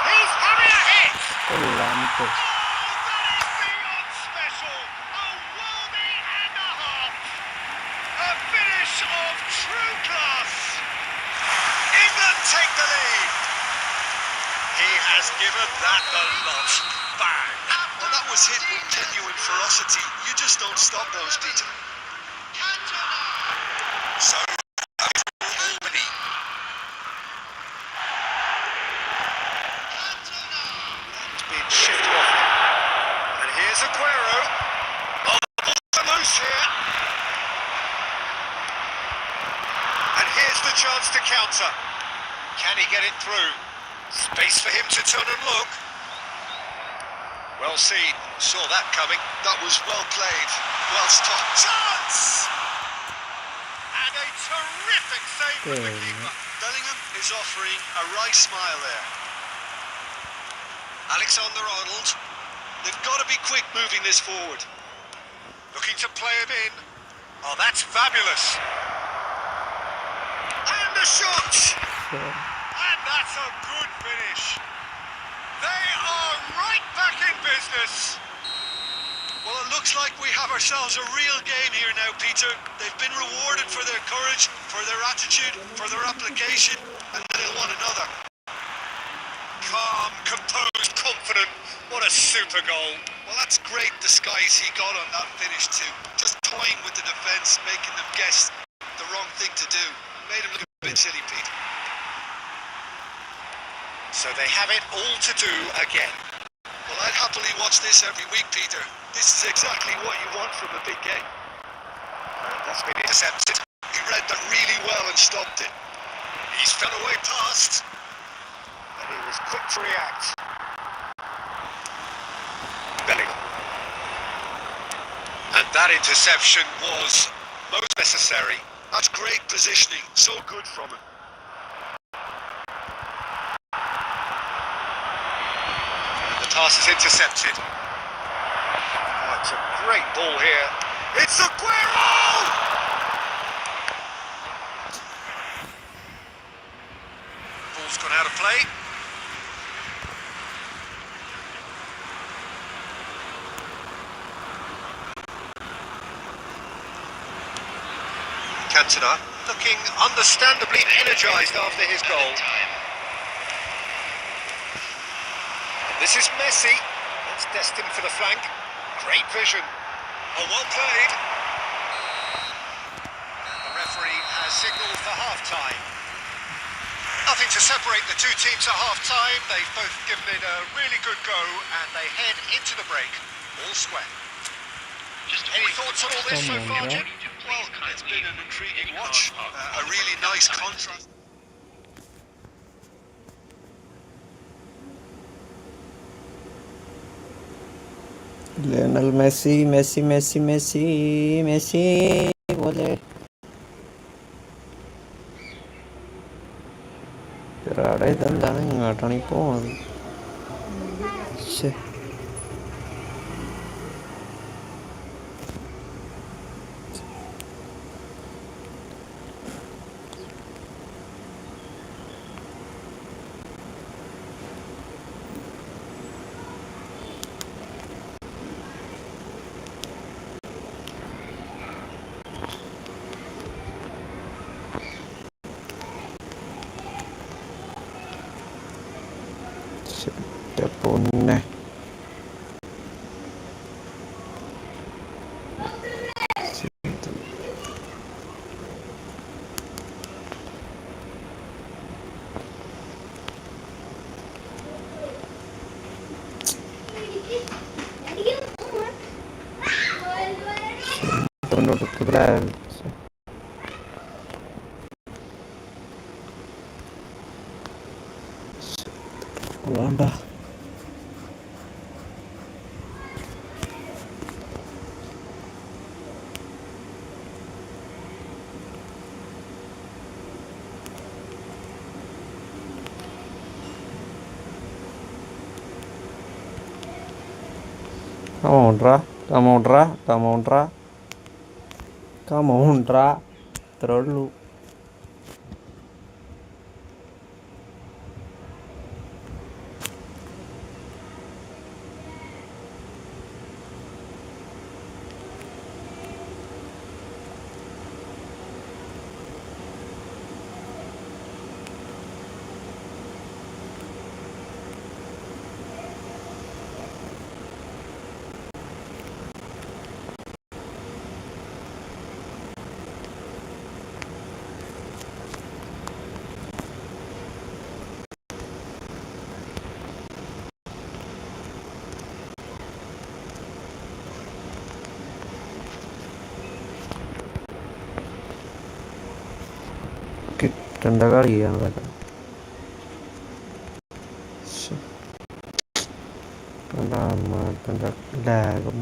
He's having a hit! കൊള്ളാം. Oh, that is beyond special! A worldie and a half! A finish of true class! England take the lead! He has given that the lot. Bang! Well, that was hit with genuine ferocity. You just don't stop those, Peter. So, Albany. It's been shifted off him. And here's Aguero. Oh, the ball's loose here. And here's the chance to counter. Can he get it through? Space for him to turn and look. Well seen. Saw that coming. That was well played. Well stopped. Chance! And a terrific save from the keeper. Bellingham is offering a wry smile there. Alexander-Arnold. They've got to be quick moving this forward. Looking to play him in. Oh, that's fabulous. And the shot! And that's a good finish. They are right back in business. Well, it looks like we have ourselves a real game here now, Peter. They've been rewarded for their courage, for their attitude, for their application, and they'll want another. Calm, composed, confident. What a super goal. Well, that's great disguise he got on that finish too. Just toying with the defence, making them guess the wrong thing to do. Made him look a bit silly, Pete. So they have it all to do again. Well, I'd happily watch this every week, Peter. This is exactly what you want from a big game. That's been intercepted. He read that really well and stopped it. He's fell away past. And he was quick to react. Bellingham. And that interception was most necessary. That's great positioning. So good from him. The pass is intercepted. Oh, it's a great ball here. It's Aguero! Ball's gone out of play. Cantona looking understandably energised after his goal. This is Messi. It's destined for the flank. Great vision. Oh, well played. And the referee has signalled for half-time. Nothing to separate the two teams at half-time. They've both given it a really good go, and they head into the break all square. Any thoughts on all this so far, Jim? Well, it's been an intriguing watch. A really nice contrast. Lionel Messi പോലെ ഇതെന്താണ് ഇങ്ങോട്ടാണ് ഈ പോണത്? പൊന്നെ വേണ്ട Come on, ഇത്രേ ഉള്ളൂ. കിട്ടേണ്ട കളിയാണ് അതൊക്കെ. ലാഗും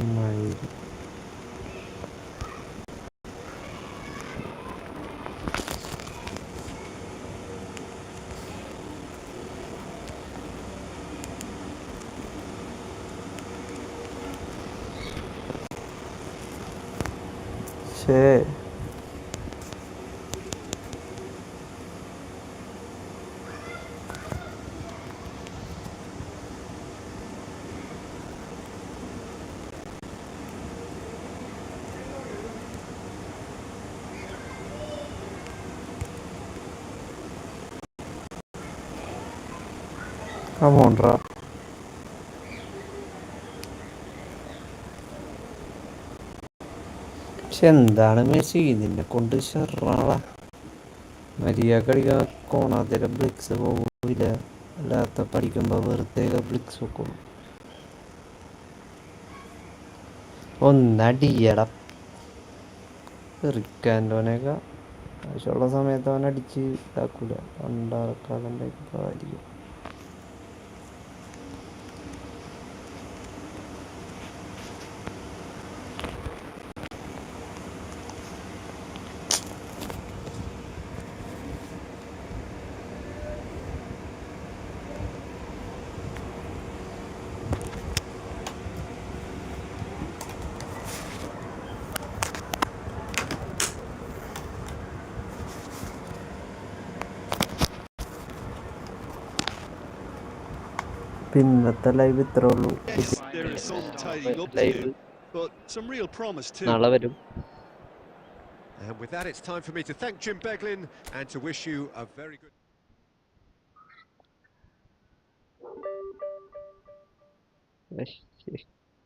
ഛേ കമോൺട്രാ. പക്ഷെ എന്താണ് മെസ്സി ഇതിനെ കൊണ്ട് ഷെറാളാ മര്യാദ അടിക്കാൻ കോണാതിരെ ബ്ലിക്സ് പോവില്ല. അല്ലാത്ത പഠിക്കുമ്പോൾ വെറുതെ ബ്ലിക്സ് വെക്കും. ഒന്നടിയട റിക്കാൻഡോനെയൊക്കെ ആവശ്യമുള്ള സമയത്ത് അവൻ അടിച്ച് ഇതാക്കൂല. രണ്ടാൾക്കാരുടെ കാര്യം ഇന്നത്തെ ലൈവ് ഇത്രേ ഉള്ളൂ. Yes, there is some tidying up to live do, but some real promise too. നാളെ വരും. And with that, it's time for me to thank Jim Beglin and to wish you a very good...